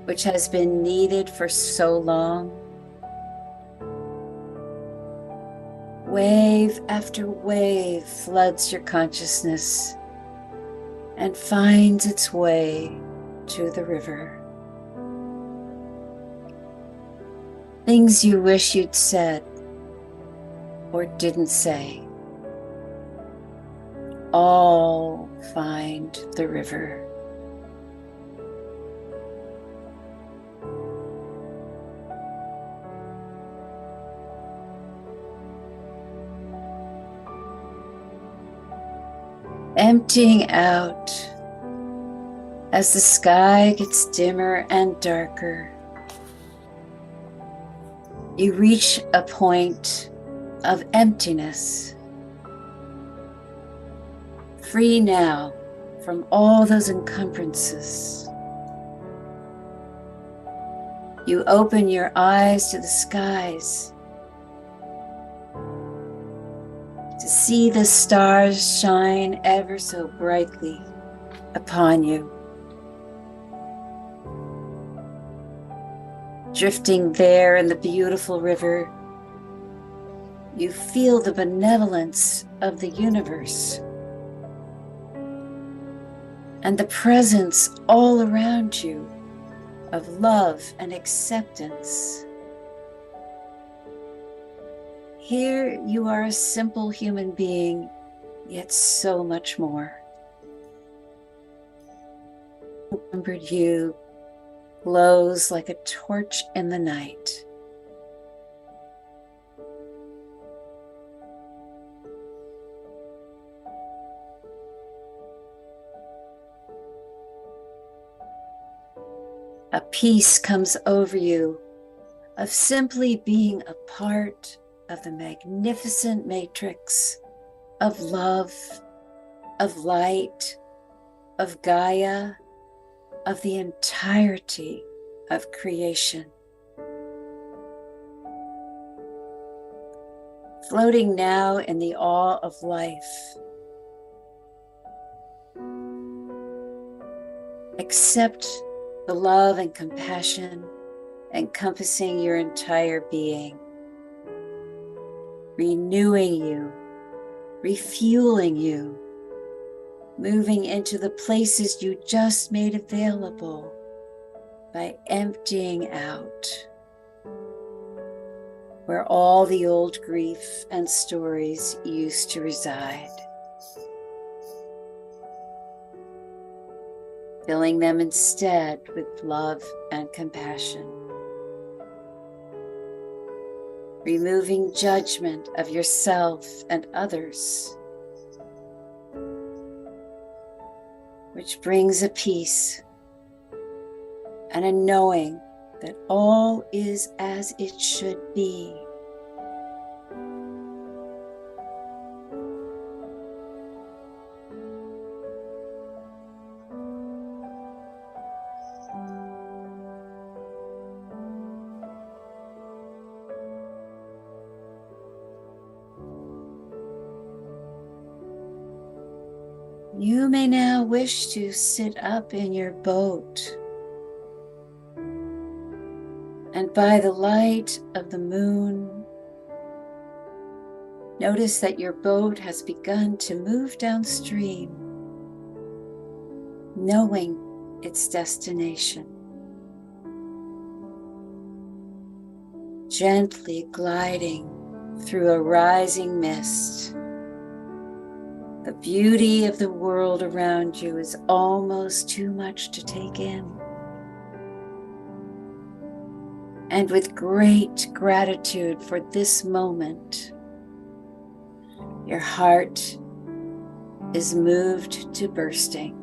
which has been needed for so long, wave after wave floods your consciousness and finds its way to the river. Things you wish you'd said or didn't say, all find the river. Emptying out as the sky gets dimmer and darker. You reach a point of emptiness, free now from all those encumbrances. You open your eyes to the skies to see the stars shine ever so brightly upon you. Drifting there in the beautiful river, you feel the benevolence of the universe and the presence all around you of love and acceptance. Here you are a simple human being, yet so much more. Remembered you glows like a torch in the night. A peace comes over you of simply being a part of the magnificent matrix of love, of light, of Gaia, of the entirety of creation. Floating now in the awe of life. Accept the love and compassion encompassing your entire being, renewing you, refueling you, moving into the places you just made available by emptying out, where all the old grief and stories used to reside. Filling them instead with love and compassion. Removing judgment of yourself and others, which brings a peace and a knowing that all is as it should be. You may now wish to sit up in your boat, and by the light of the moon, notice that your boat has begun to move downstream, knowing its destination. Gently gliding through a rising mist. The beauty of the world around you is almost too much to take in. And with great gratitude for this moment, your heart is moved to bursting.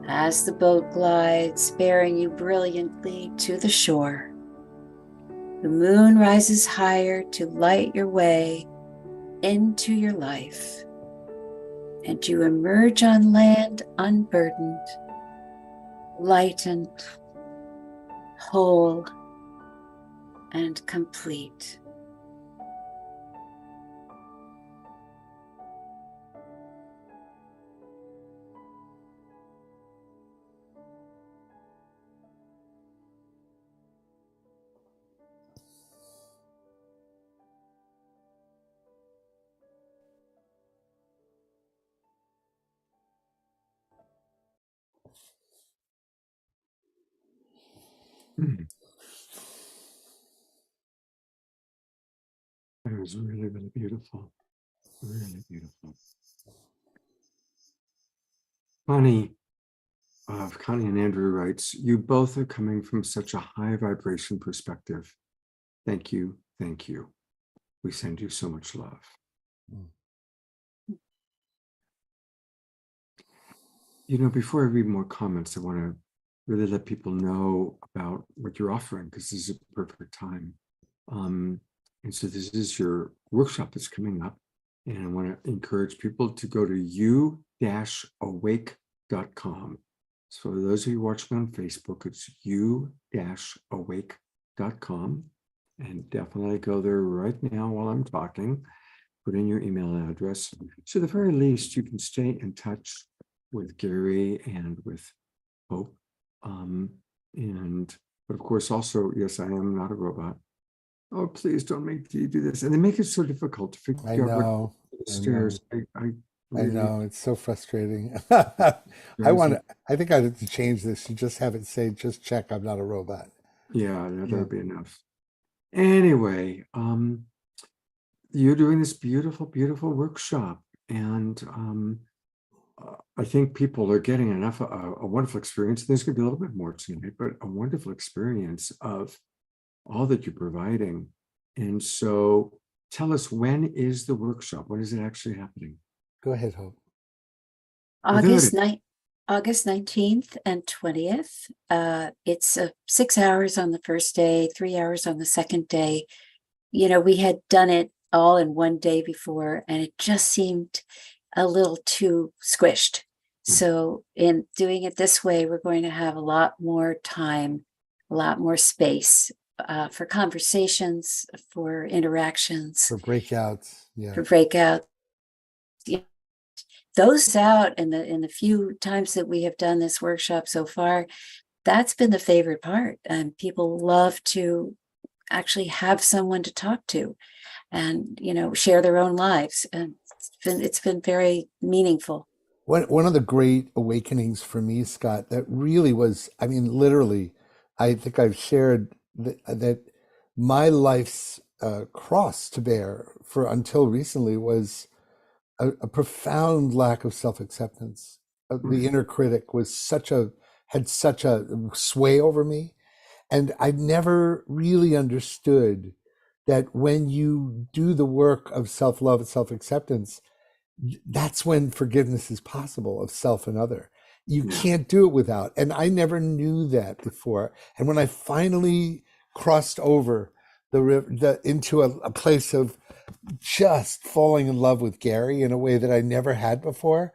As the boat glides, bearing you brilliantly to the shore, the moon rises higher to light your way into your life, and you emerge on land unburdened, lightened, whole, and complete. Hmm. That was really, really beautiful. Really beautiful. Connie and Andrew writes, you both are coming from such a high vibration perspective. Thank you. Thank you. We send you so much love. You know, before I read more comments, I want to really let people know about what you're offering, because this is a perfect time. And so this is your workshop that's coming up. And I want to encourage people to go to u-awake.com. So for those of you watching on Facebook, it's u-awake.com. And definitely go there right now while I'm talking. Put in your email address. So at the very least, you can stay in touch with Gary and with Hope. But of course, also, yes, I am not a robot. Oh, please don't make you do this. And they make it so difficult to figure I out what know. the I stairs. I I really, know. It's so frustrating. I stairs. think I have to change this. You just have it say, just check I'm not a robot. Yeah, that Yeah. would be enough. Anyway, you're doing this beautiful, beautiful workshop. And I think people are getting enough, a wonderful experience. There's going to be a little bit more tonight, but a wonderful experience of all that you're providing. And so tell us, when is the workshop? When is it actually happening? Go ahead, Hope. August 19th and 20th. It's 6 hours on the first day, 3 hours on the second day. You know, we had done it all in one day before, and it just seemed a little too squished. So in doing it this way, we're going to have a lot more time, a lot more space for conversations, for interactions, For breakouts. Yeah. for breakout. Yeah. Those out in the few times that we have done this workshop so far, that's been the favorite part. And people love to actually have someone to talk to and, you know, share their own lives. And it's been very meaningful. One of the great awakenings for me, Scott, that really was, I mean, literally, I think I've shared that my life's cross to bear for until recently was a profound lack of self-acceptance. The inner critic was had such a sway over me. And I never really understood that when you do the work of self-love and self-acceptance, that's when forgiveness is possible of self and other. You can't do it without. And I never knew that before. And when I finally crossed over into a place of just falling in love with Gary in a way that I never had before,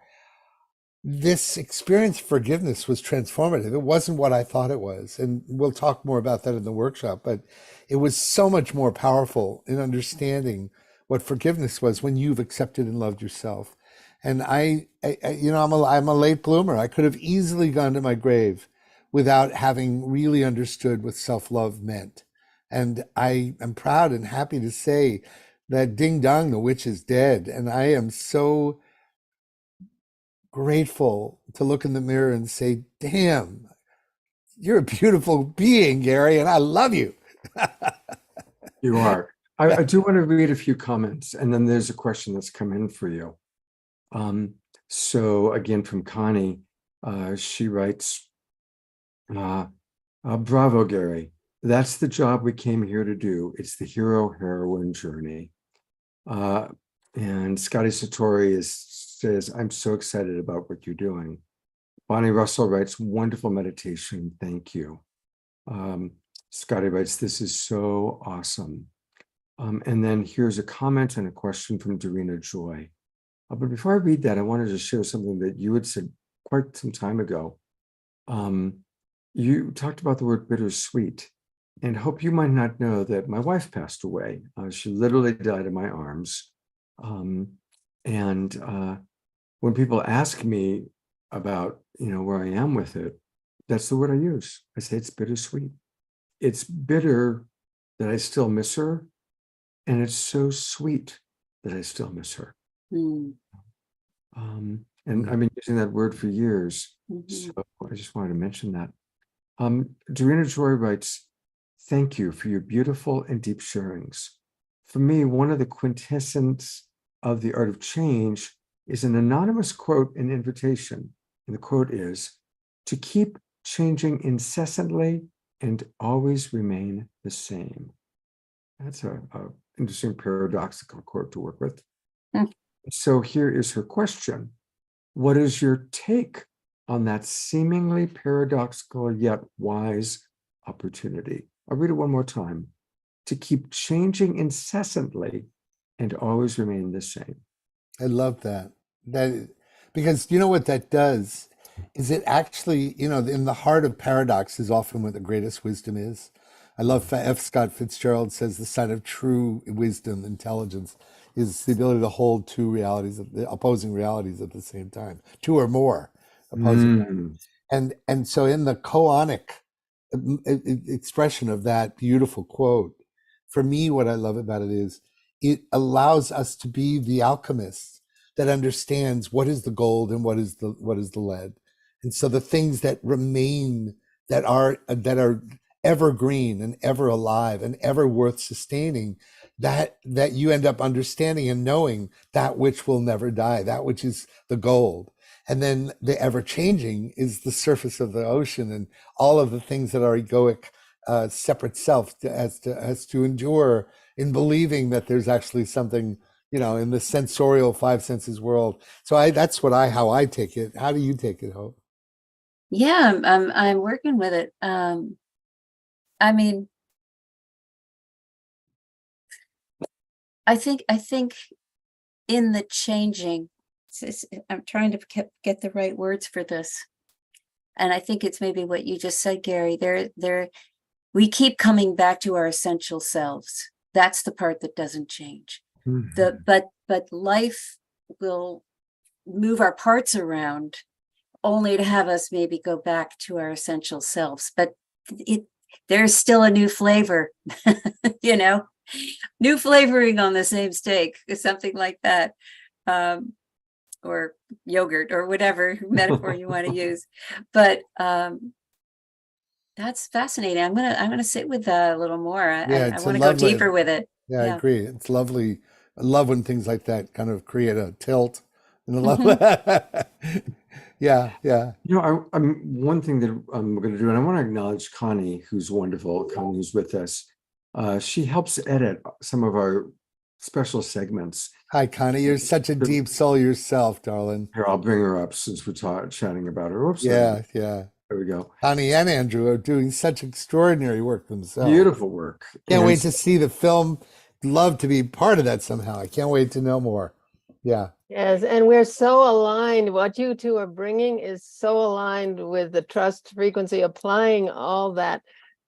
this experience of forgiveness was transformative. It wasn't what I thought it was. And we'll talk more about that in the workshop, but it was so much more powerful in understanding what forgiveness was when you've accepted and loved yourself. And I'm a late bloomer. I could have easily gone to my grave without having really understood what self-love meant. And I am proud and happy to say that ding dong, the witch is dead. And I am so grateful to look in the mirror and say, damn, you're a beautiful being, Gary, and I love you. You are. I do want to read a few comments, and then there's a question that's come in for you. So again, from Connie, she writes, bravo, Gary. That's the job we came here to do. It's the hero-heroine journey. And Scotty Satori says, I'm so excited about what you're doing. Bonnie Russell writes, wonderful meditation. Thank you. Scotty writes, this is so awesome. And then here's a comment and a question from Dorina Joy. But before I read that, I wanted to share something that you had said quite some time ago. You talked about the word bittersweet, and hope you might not know that my wife passed away. She literally died in my arms. When people ask me about, where I am with it, that's the word I use. I say it's bittersweet. It's bitter that I still miss her, and it's so sweet that I still miss her. And I've been using that word for years. So I just wanted to mention that. Dorina Joy writes, thank you for your beautiful and deep sharings. For me, one of the quintessence of the art of change is an anonymous quote and invitation. And the quote is, to keep changing incessantly and always remain the same. That's a interesting paradoxical quote to work with. So here is her question. What is your take on that seemingly paradoxical yet wise opportunity? I'll read it one more time. to keep changing incessantly and always remain the same. I love that. Because you know what that does is it actually, in the heart of paradox is often what the greatest wisdom is. I love F. Scott Fitzgerald says the sign of true wisdom, intelligence, is the ability to hold two realities, the opposing realities at the same time, two or more opposing. And so in the koanic expression of that beautiful quote, for me, what I love about it is it allows us to be the alchemists that understands what is the gold and what is the lead. And so the things that remain, that are evergreen and ever alive and ever worth sustaining, that you end up understanding and knowing that which will never die, that which is the gold. And then the ever changing is the surface of the ocean and all of the things that our egoic separate self has to endure in believing that there's actually something, in the sensorial five senses world. So that's how I take it. How do you take it, Hope? Yeah, I'm working with it. I mean, I think in the changing, I'm trying to get the right words for this. And I think it's maybe what you just said, Gary. We keep coming back to our essential selves. That's the part that doesn't change. But life will move our parts around only to have us maybe go back to our essential selves. But there's still a new flavor, new flavoring on the same steak, something like that, or yogurt or whatever metaphor you want to use. But that's fascinating. I'm gonna sit with that a little more. I want to go deeper with it. Yeah, I agree. It's lovely. I love when things like that kind of create a tilt. And yeah. One thing that I'm going to do, and I want to acknowledge Connie, who's wonderful. Connie, who's with us. She helps edit some of our special segments. Hi, Connie. You're such a deep soul yourself, darling. Here, I'll bring her up since we're chatting about her. Oops. Yeah. There we go. Connie and Andrew are doing such extraordinary work themselves. Beautiful work. Can't wait to see the film. Love to be part of that somehow. I can't wait to know more. Yeah. Yes, and we're so aligned. What you two are bringing is so aligned with the trust frequency, applying all that,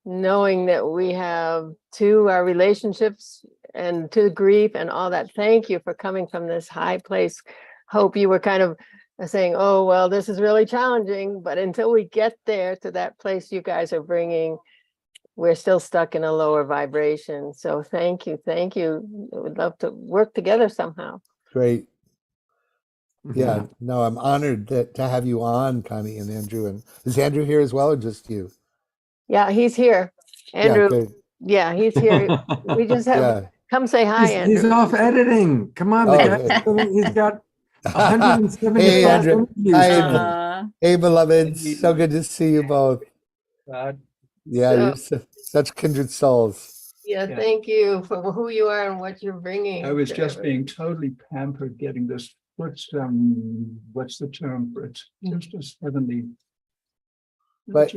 knowing that we have to our relationships and to grief and all that. Thank you for coming from this high place. Hope you were kind of saying, oh, well, this is really challenging, but until we get there to that place you guys are bringing, we're still stuck in a lower vibration. So thank you. We'd love to work together somehow. Great. Yeah, no, I'm honored to have you on, Connie and Andrew. And is Andrew here as well, or just you? Yeah, he's here. Andrew, yeah, he's here. We just have, come say hi, Andrew. He's off editing. Come on, he's got 170. Hey, Andrew. Hi, hey, beloveds. So good to see you both. Yeah, you're such kindred souls. Yeah, thank you for who you are and what you're bringing. I was just being totally pampered getting this. What's the term for it? Just heavenly. But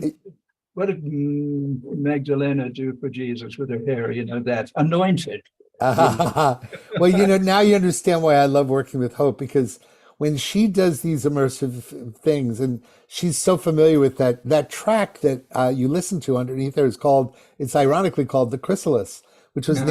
what did Magdalena do for Jesus with her hair? That anointed. Well, now you understand why I love working with Hope, because when she does these immersive things, and she's so familiar with that track that you listen to underneath there it's ironically called The Chrysalis, which was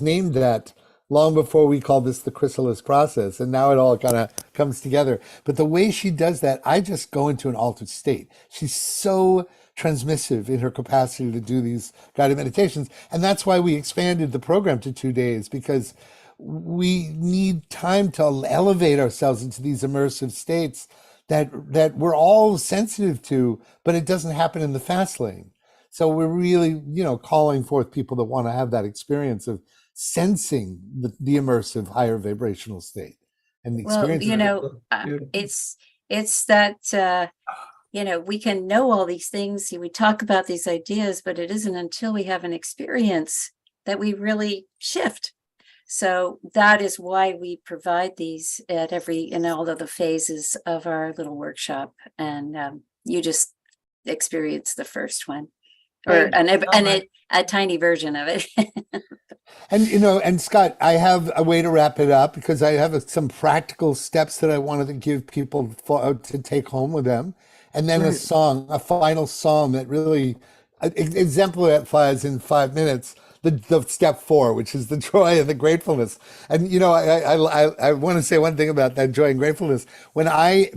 named that long before we called this the chrysalis process. And now it all kind of comes together. But the way she does that, I just go into an altered state. She's so transmissive in her capacity to do these guided meditations. And that's why we expanded the program to 2 days, because we need time to elevate ourselves into these immersive states that we're all sensitive to, but it doesn't happen in the fast lane. So we're really, calling forth people that want to have that experience of sensing the immersive higher vibrational state and the experience. It's that we can know all these things, we talk about these ideas, but it isn't until we have an experience that we really shift. So that is why we provide these in all of the phases of our little workshop. And you just experienced the first one. or Thank you so much. a tiny version of it. And and Scott, I have a way to wrap it up because I have some practical steps that I wanted to give people to take home with them, and then Right. a final song that really exemplifies in 5 minutes the step four, which is the joy and the gratefulness. And I want to say one thing about that joy and gratefulness. When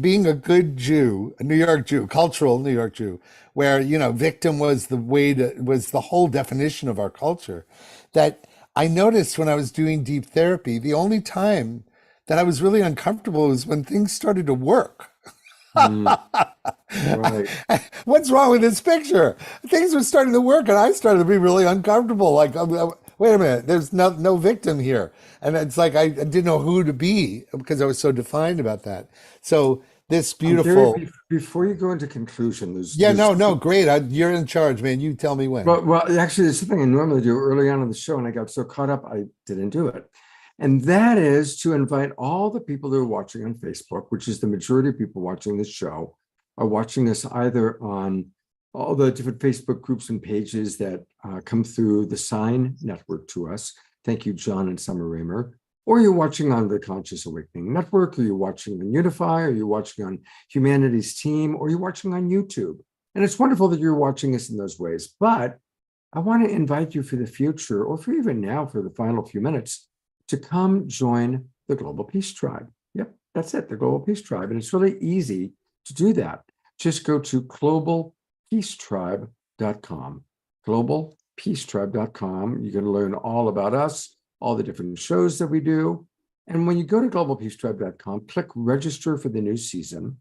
being a good Jew, a New York Jew, cultural New York Jew, where victim was was the whole definition of our culture, that I noticed when I was doing deep therapy, the only time that I was really uncomfortable was when things started to work. Mm, right. What's wrong with this picture? Things were starting to work, and I started to be really uncomfortable. Like, wait a minute, there's no victim here, and it's like I didn't know who to be because I was so defined about that. So this Gary, beautiful, before you go into conclusion, yeah, no, great. You're in charge, man. You tell me when. Well, actually, there's something I normally do early on in the show, and I got so caught up, I didn't do it. And that is to invite all the people that are watching on Facebook, which is the majority of people watching this show, are watching this either on all the different Facebook groups and pages that come through the Sign Network to us. Thank you, John and Summer Raymer. Or you're watching on the Conscious Awakening Network, or you're watching on Unify, or you're watching on Humanity's Team, or you're watching on YouTube. And it's wonderful that you're watching us in those ways. But I want to invite you for the future, or for even now, for the final few minutes, to come join the Global Peace Tribe. Yep, that's it, the Global Peace Tribe. And it's really easy to do that. Just go to globalpeacetribe.com. Globalpeacetribe.com. You're going to learn all about us, all the different shows that we do. And when you go to globalpeacetribe.com, click register for the new season,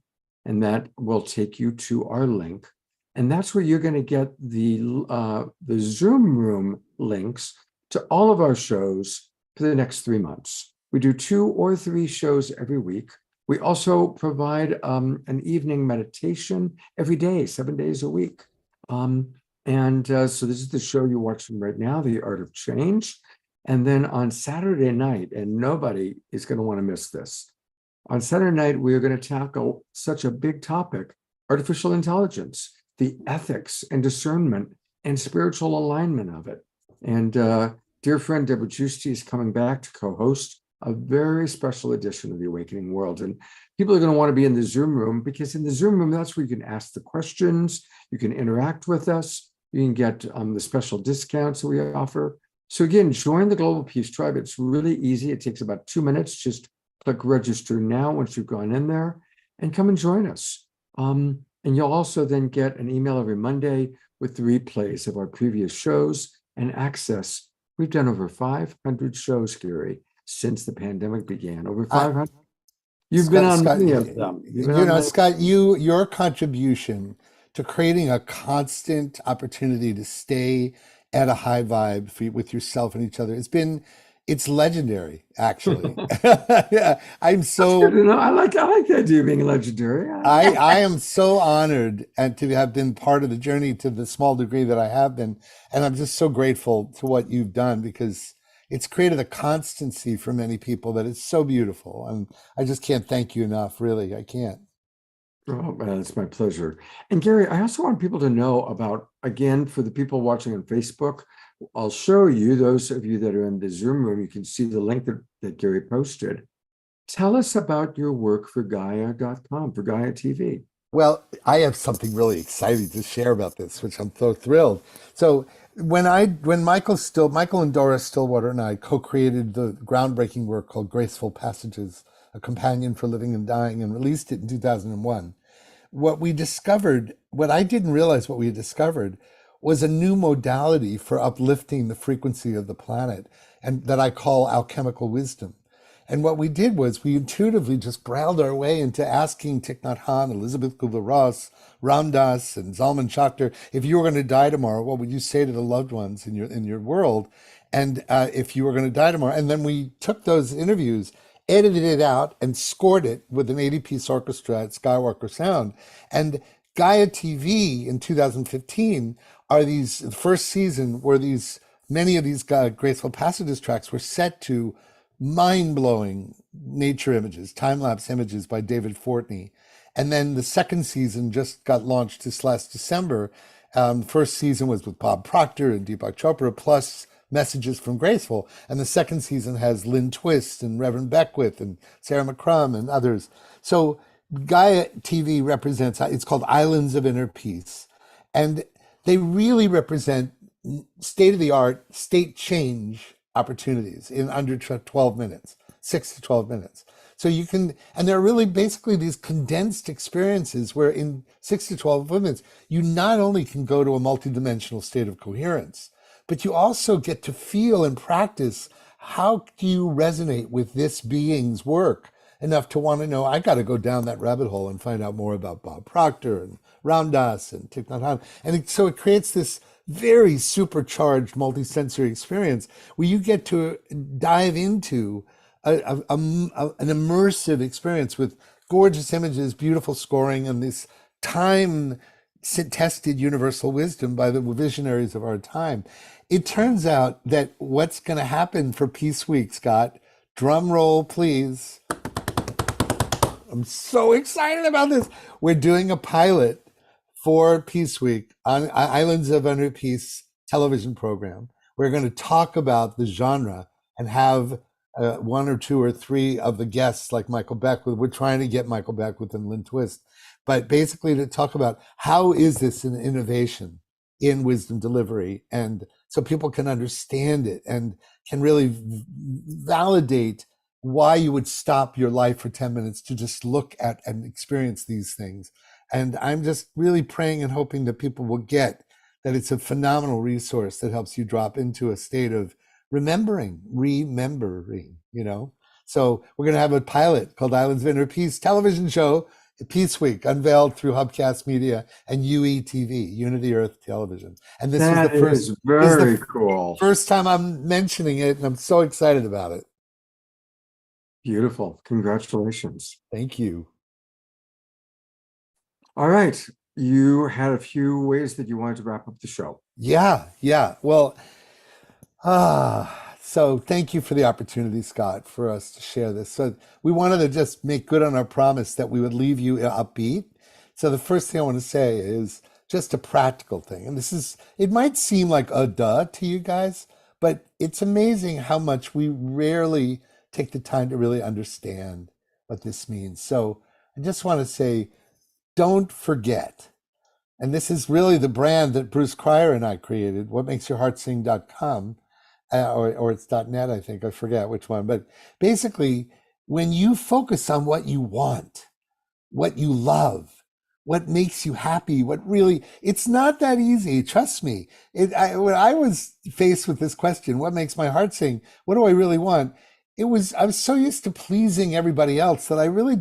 and that will take you to our link. And that's where you're going to get the Zoom room links to all of our shows for the next 3 months. We do 2 or 3 shows every week. We also provide an evening meditation every day, 7 days a week. So this is the show you're watching right now, The Art of Change. And then on Saturday night, and nobody is going to want to miss this, on Saturday night, we're going to tackle such a big topic, artificial intelligence, the ethics and discernment and spiritual alignment of it. And dear friend Deborah Giusti is coming back to co-host a very special edition of The Awakening World. And people are going to want to be in the Zoom room, because in the Zoom room, that's where you can ask the questions, you can interact with us, you can get the special discounts that we offer. So again, join the Global Peace Tribe. It's really easy. It takes about 2 minutes. Just click register now once you've gone in there, and come and join us. And you'll also then get an email every Monday with the replays of our previous shows and access. We've done over 500 shows, Gary, since the pandemic began. Over 500. You've been on many of them. Scott, your contribution to creating a constant opportunity to stay at a high vibe with yourself and each other, it's legendary, actually. Yeah, I'm so. I like the idea of being legendary. I am so honored and to have been part of the journey to the small degree that I have been, and I'm just so grateful to what you've done, because it's created a constancy for many people that is so beautiful, and I just can't thank you enough. Really, I can't. Oh, man, it's my pleasure. And Gary, I also want people to know about, again, for the people watching on Facebook, I'll show you, those of you that are in the Zoom room, you can see the link that Gary posted. Tell us about your work for Gaia.com, for Gaia TV. Well, I have something really exciting to share about this, which I'm so thrilled. So when Michael and Doris Stillwater and I co-created the groundbreaking work called Graceful Passages, A Companion for Living and Dying, and released it in 2001, what I didn't realize what we had discovered was a new modality for uplifting the frequency of the planet, and that I call alchemical wisdom. And what we did was we intuitively just browed our way into asking Thich Nhat Hanh, Elizabeth Kubler-Ross, Ram Dass, and Zalman Schachter, if you were going to die tomorrow, what would you say to the loved ones in your world? And if you were going to die tomorrow, and then we took those interviews, edited it out, and scored it with an 80-piece orchestra at Skywalker Sound. And Gaia TV in 2015 the first season where many of these Graceful Passages tracks were set to mind-blowing nature images, time-lapse images by David Fortney. And then the second season just got launched this last December, First season was with Bob Proctor and Deepak Chopra, plus messages from Graceful. And the second season has Lynn Twist and Reverend Beckwith and Sarah McCrum and others. So Gaia TV represents, it's called Islands of Inner Peace. And they really represent state of the art, state change opportunities in under 12 minutes, 6 to 12 minutes. So you can, and they're really basically these condensed experiences where in 6 to 12 minutes, you not only can go to a multidimensional state of coherence, but you also get to feel and practice how do you resonate with this being's work enough to want to know, I got to go down that rabbit hole and find out more about Bob Proctor and Ram Dass and Thich Nhat Hanh. And so it creates this very supercharged multisensory experience where you get to dive into an immersive experience with gorgeous images, beautiful scoring, and this time-tested universal wisdom by the visionaries of our time. It turns out that what's going to happen for Peace Week, Scott, drum roll, please. I'm so excited about this. We're doing a pilot for Peace Week on Islands of Inner Peace television program. We're going to talk about the genre and have one or two or three of the guests like Michael Beckwith. We're trying to get Michael Beckwith and Lynn Twist, but basically to talk about how is this an innovation in wisdom delivery, and so people can understand it and can really validate why you would stop your life for 10 minutes to just look at and experience these things. And I'm just really praying and hoping that people will get that it's a phenomenal resource that helps you drop into a state of remembering, you know? So we're going to have a pilot called Islands of Inner Peace television show, Peace Week, unveiled through Hubcast Media and UETV, Unity Earth Television. And this is the first, very cool. First time I'm mentioning it, and I'm so excited about it. Beautiful. Congratulations. Thank you. All right. You had a few ways that you wanted to wrap up the show. Yeah. Well, so thank you for the opportunity, Scott, for us to share this. So we wanted to just make good on our promise that we would leave you upbeat. So the first thing I want to say is just a practical thing. And it might seem like a duh to you guys, but it's amazing how much we rarely take the time to really understand what this means. So I just want to say, don't forget. And this is really the brand that Bruce Cryer and I created, whatmakesyourheartsing.com, or it's .net, I think, I forget which one. But basically, when you focus on what you want, what you love, what makes you happy, it's not that easy. Trust me. When I was faced with this question, what makes my heart sing? What do I really want? I was so used to pleasing everybody else that I really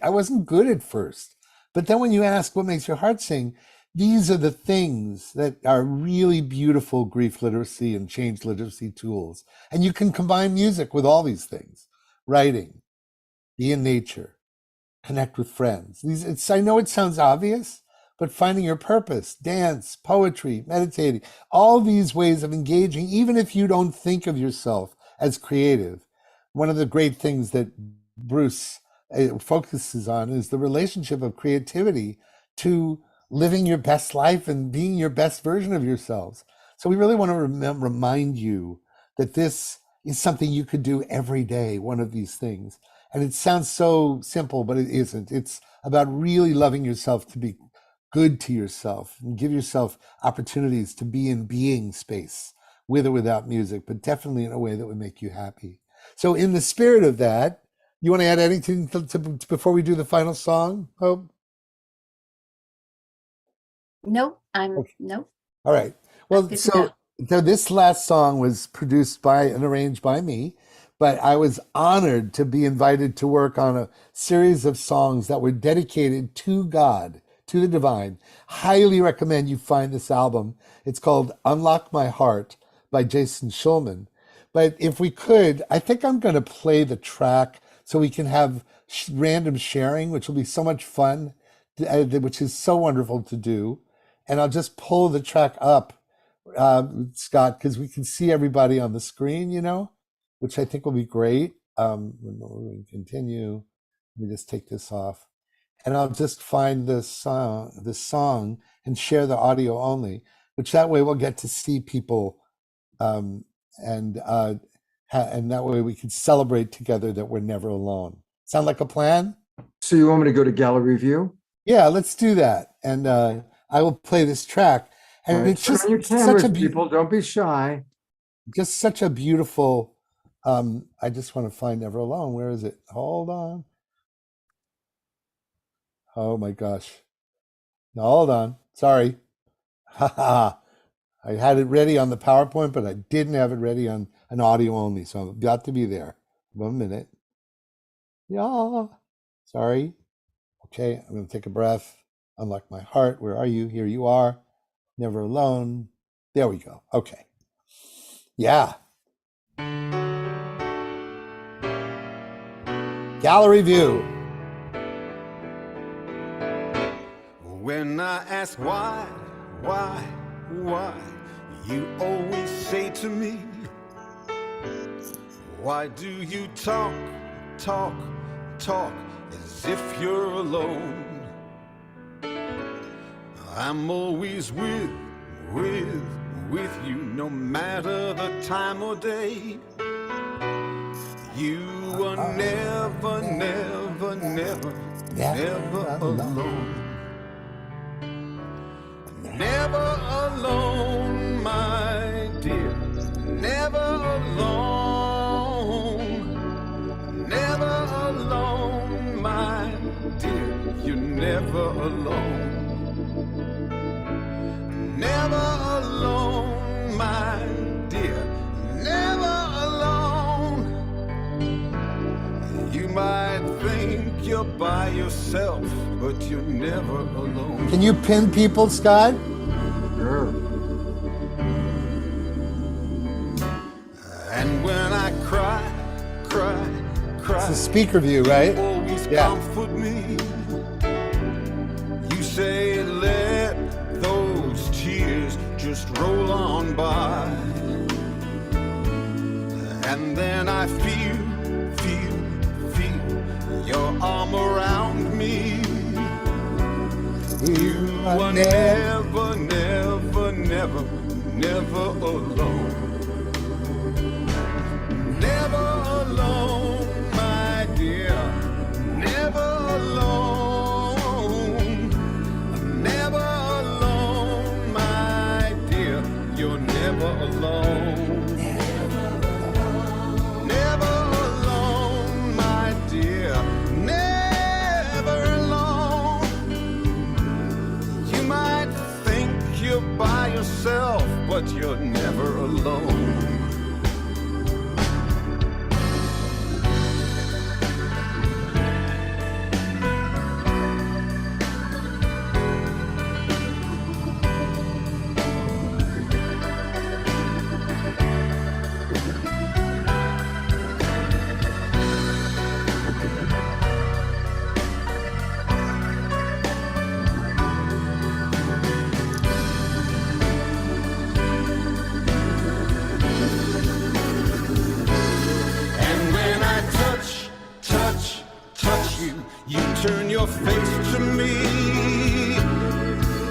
I wasn't good at first. But then when you ask what makes your heart sing, these are the things that are really beautiful grief literacy and change literacy tools. And you can combine music with all these things. Writing, be in nature, connect with friends. I know it sounds obvious, but finding your purpose, dance, poetry, meditating, all these ways of engaging, even if you don't think of yourself as creative. One of the great things that Bruce focuses on is the relationship of creativity to living your best life and being your best version of yourselves. So we really want to remind you that this is something you could do every day, one of these things. And it sounds so simple, but it isn't. It's about really loving yourself, to be good to yourself and give yourself opportunities to be in being space, with or without music, but definitely in a way that would make you happy. So in the spirit of that, you want to add anything before we do the final song, Hope? No. All right. Well, Good to so this last song was produced by and arranged by me, but I was honored to be invited to work on a series of songs that were dedicated to God, to the divine. Highly recommend you find this album. It's called Unlock My Heart by Jason Schulman. But if we could, I think I'm going to play the track so we can have random sharing, which will be so much fun, which is so wonderful to do. And I'll just pull the track up, Scott, because we can see everybody on the screen, which I think will be great. When we continue, let me just take this off. and I'll just find this song and share the audio only, which that way we'll get to see people, and that way we can celebrate together that we're never alone. Sound like a plan? So you want me to go to gallery view? Yeah, let's do that. And I will play this track. And All right, it's turn just on your such cameras, a people. Don't be shy. just such a beautiful. I just want to find Never Alone. Where is it? Hold on. Oh my gosh. No, hold on. Sorry. I had it ready on the PowerPoint, but I didn't have it ready on an audio only. So I've got to be there. 1 minute. Yeah. Sorry. Okay, I'm going to take a breath. Unlock my heart. Where are you? Here you are. Never alone. There we go. Okay. Yeah. Gallery view. When I ask why, you always say to me, why do you talk as if you're alone? I'm always with you, no matter the time or day. You are never alone. Never alone, my dear. Never alone. Never alone, my dear. You're never alone. Never alone, my dear. Never alone. You might think you're by yourself, but you're never alone. Can you pin people, Scott? Sure. And when I cry, It's a speaker view, right? you always Yeah. comfort me. You say, let those tears just roll on by. And then I feel your arm around me. You are never alone. Never alone, my dear. Never alone. Never alone, my dear. You're never alone. Never alone, my dear. Never alone. You might think you're by yourself, but you're never alone. You turn your face to me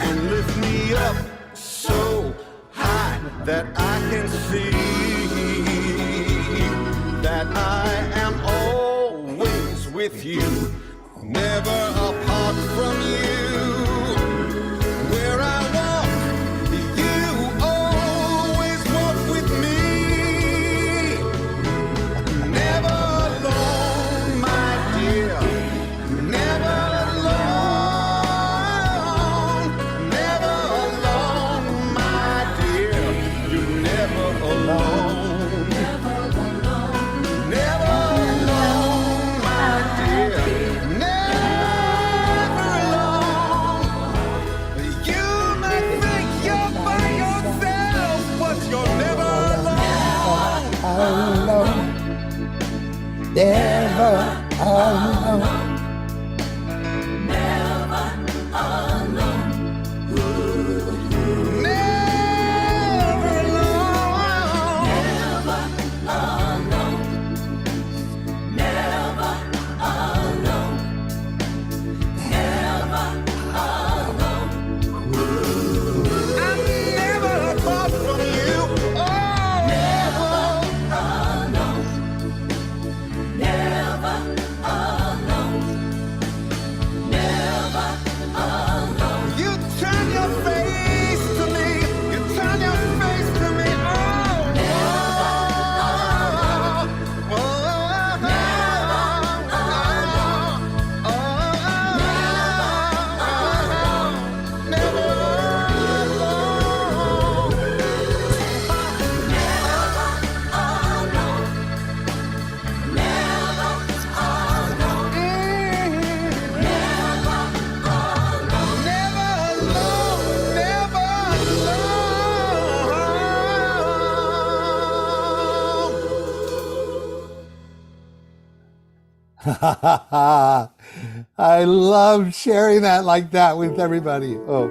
and lift me up so high that I can see that I am always with you, never apart from you. Where I walk, you always walk with me. Never alone, my dear. Never alone, never alone, my dear. You're never alone. Never alone, my dear. Never alone. You may think you're by yourself, but you're never alone. Alone. Never alone. I love sharing that like that with everybody. Oh,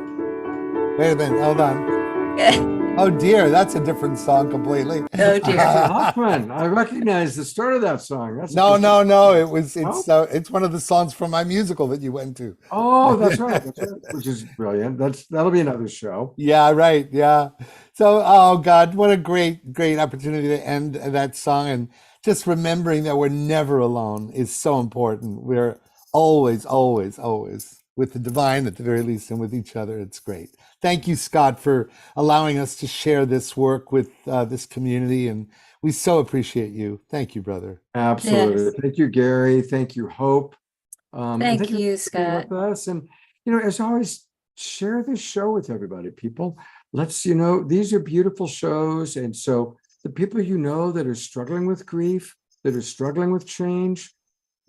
wait a minute. Hold on. Oh dear, that's a different song completely. Oh dear. Hoffman, I recognize the start of that song. That's No, interesting. no. No? It's one of the songs from my musical that you went to. Oh, that's right. That's right. Which is brilliant. That'll be another show. Yeah, right. Yeah. So, oh God, what a great opportunity to end that song. And just remembering that we're never alone is so important. We're always with the divine at the very least and with each other. It's great. Thank you, Scott, for allowing us to share this work with this community. And we so appreciate you. Thank you, brother. Absolutely. Yes. Thank you, Gary. Thank you, Hope. And Thank thank you, for being Scott. with us. And, you know, as always, share this show with everybody, people. Let's, you know, these are beautiful shows. And so the people you know that are struggling with grief, that are struggling with change,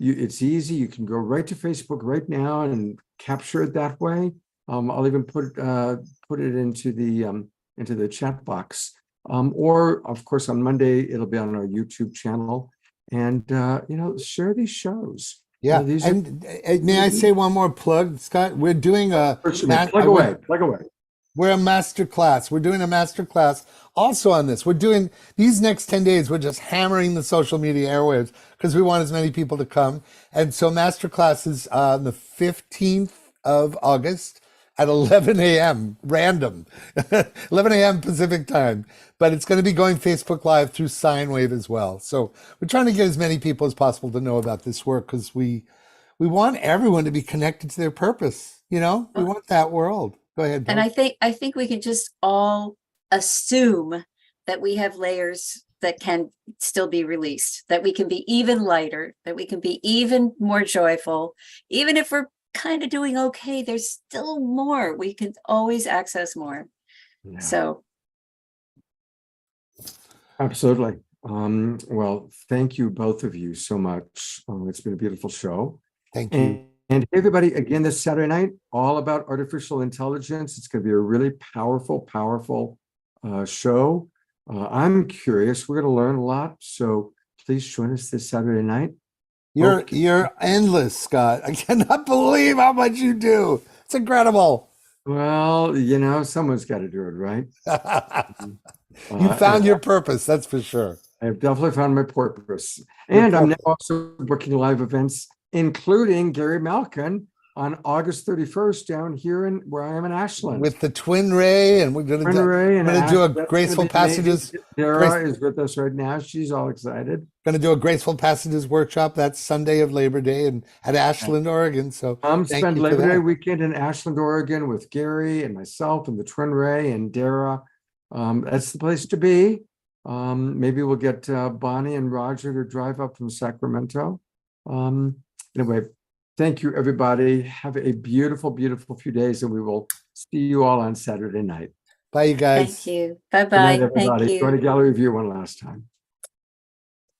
it's easy. You can go right to Facebook right now and capture it that way. I'll even put it into the chat box. Or of course on Monday it'll be on our YouTube channel. And you know, share these shows. Yeah. You know, these And may I say one more plug, Scott? We're doing plug away. We're a master class. We're doing a master class also on this. We're doing these next 10 days. We're just hammering the social media airwaves because we want as many people to come. And so master class is on the 15th of August at 11 a.m. random, 11 a.m. Pacific time. But it's going to be going Facebook Live through Sine Wave as well. So we're trying to get as many people as possible to know about this work because we want everyone to be connected to their purpose. You know, we want that world. Go ahead, And Bill. I think we can just all assume that we have layers that can still be released, that we can be even lighter, that we can be even more joyful. Even if we're kind of doing okay, there's still more. We can always access more. Yeah. So Absolutely. Well, thank you both of you so much. It's been a beautiful show. Thank you. And everybody, again, this Saturday night, all about artificial intelligence. It's going to be a really powerful show. I'm curious. We're going to learn a lot. So please join us this Saturday night. You're endless, Scott. I cannot believe how much you do. It's incredible. Well, you know, someone's got to do it, right? You found your purpose, that's for sure. I've definitely found my purpose. And I'm now also booking live events, including Gary Malkin on August 31st down here where I am in Ashland. With the Twin Ray, and we're going to do a Graceful Passages. Dara is with us right now. She's all excited. Going to do a Graceful Passages workshop that Sunday of Labor Day and at Ashland, Oregon. So spend Labor Day weekend in Ashland, Oregon with Gary and myself and the Twin Ray and Dara. That's the place to be. Maybe we'll get Bonnie and Roger to drive up from Sacramento. Anyway, thank you, everybody. Have a beautiful few days, and we will see you all on Saturday night. Bye, you guys. thank you. Bye-bye. Good night, everybody. Thank Go to you. Gallery View one last time.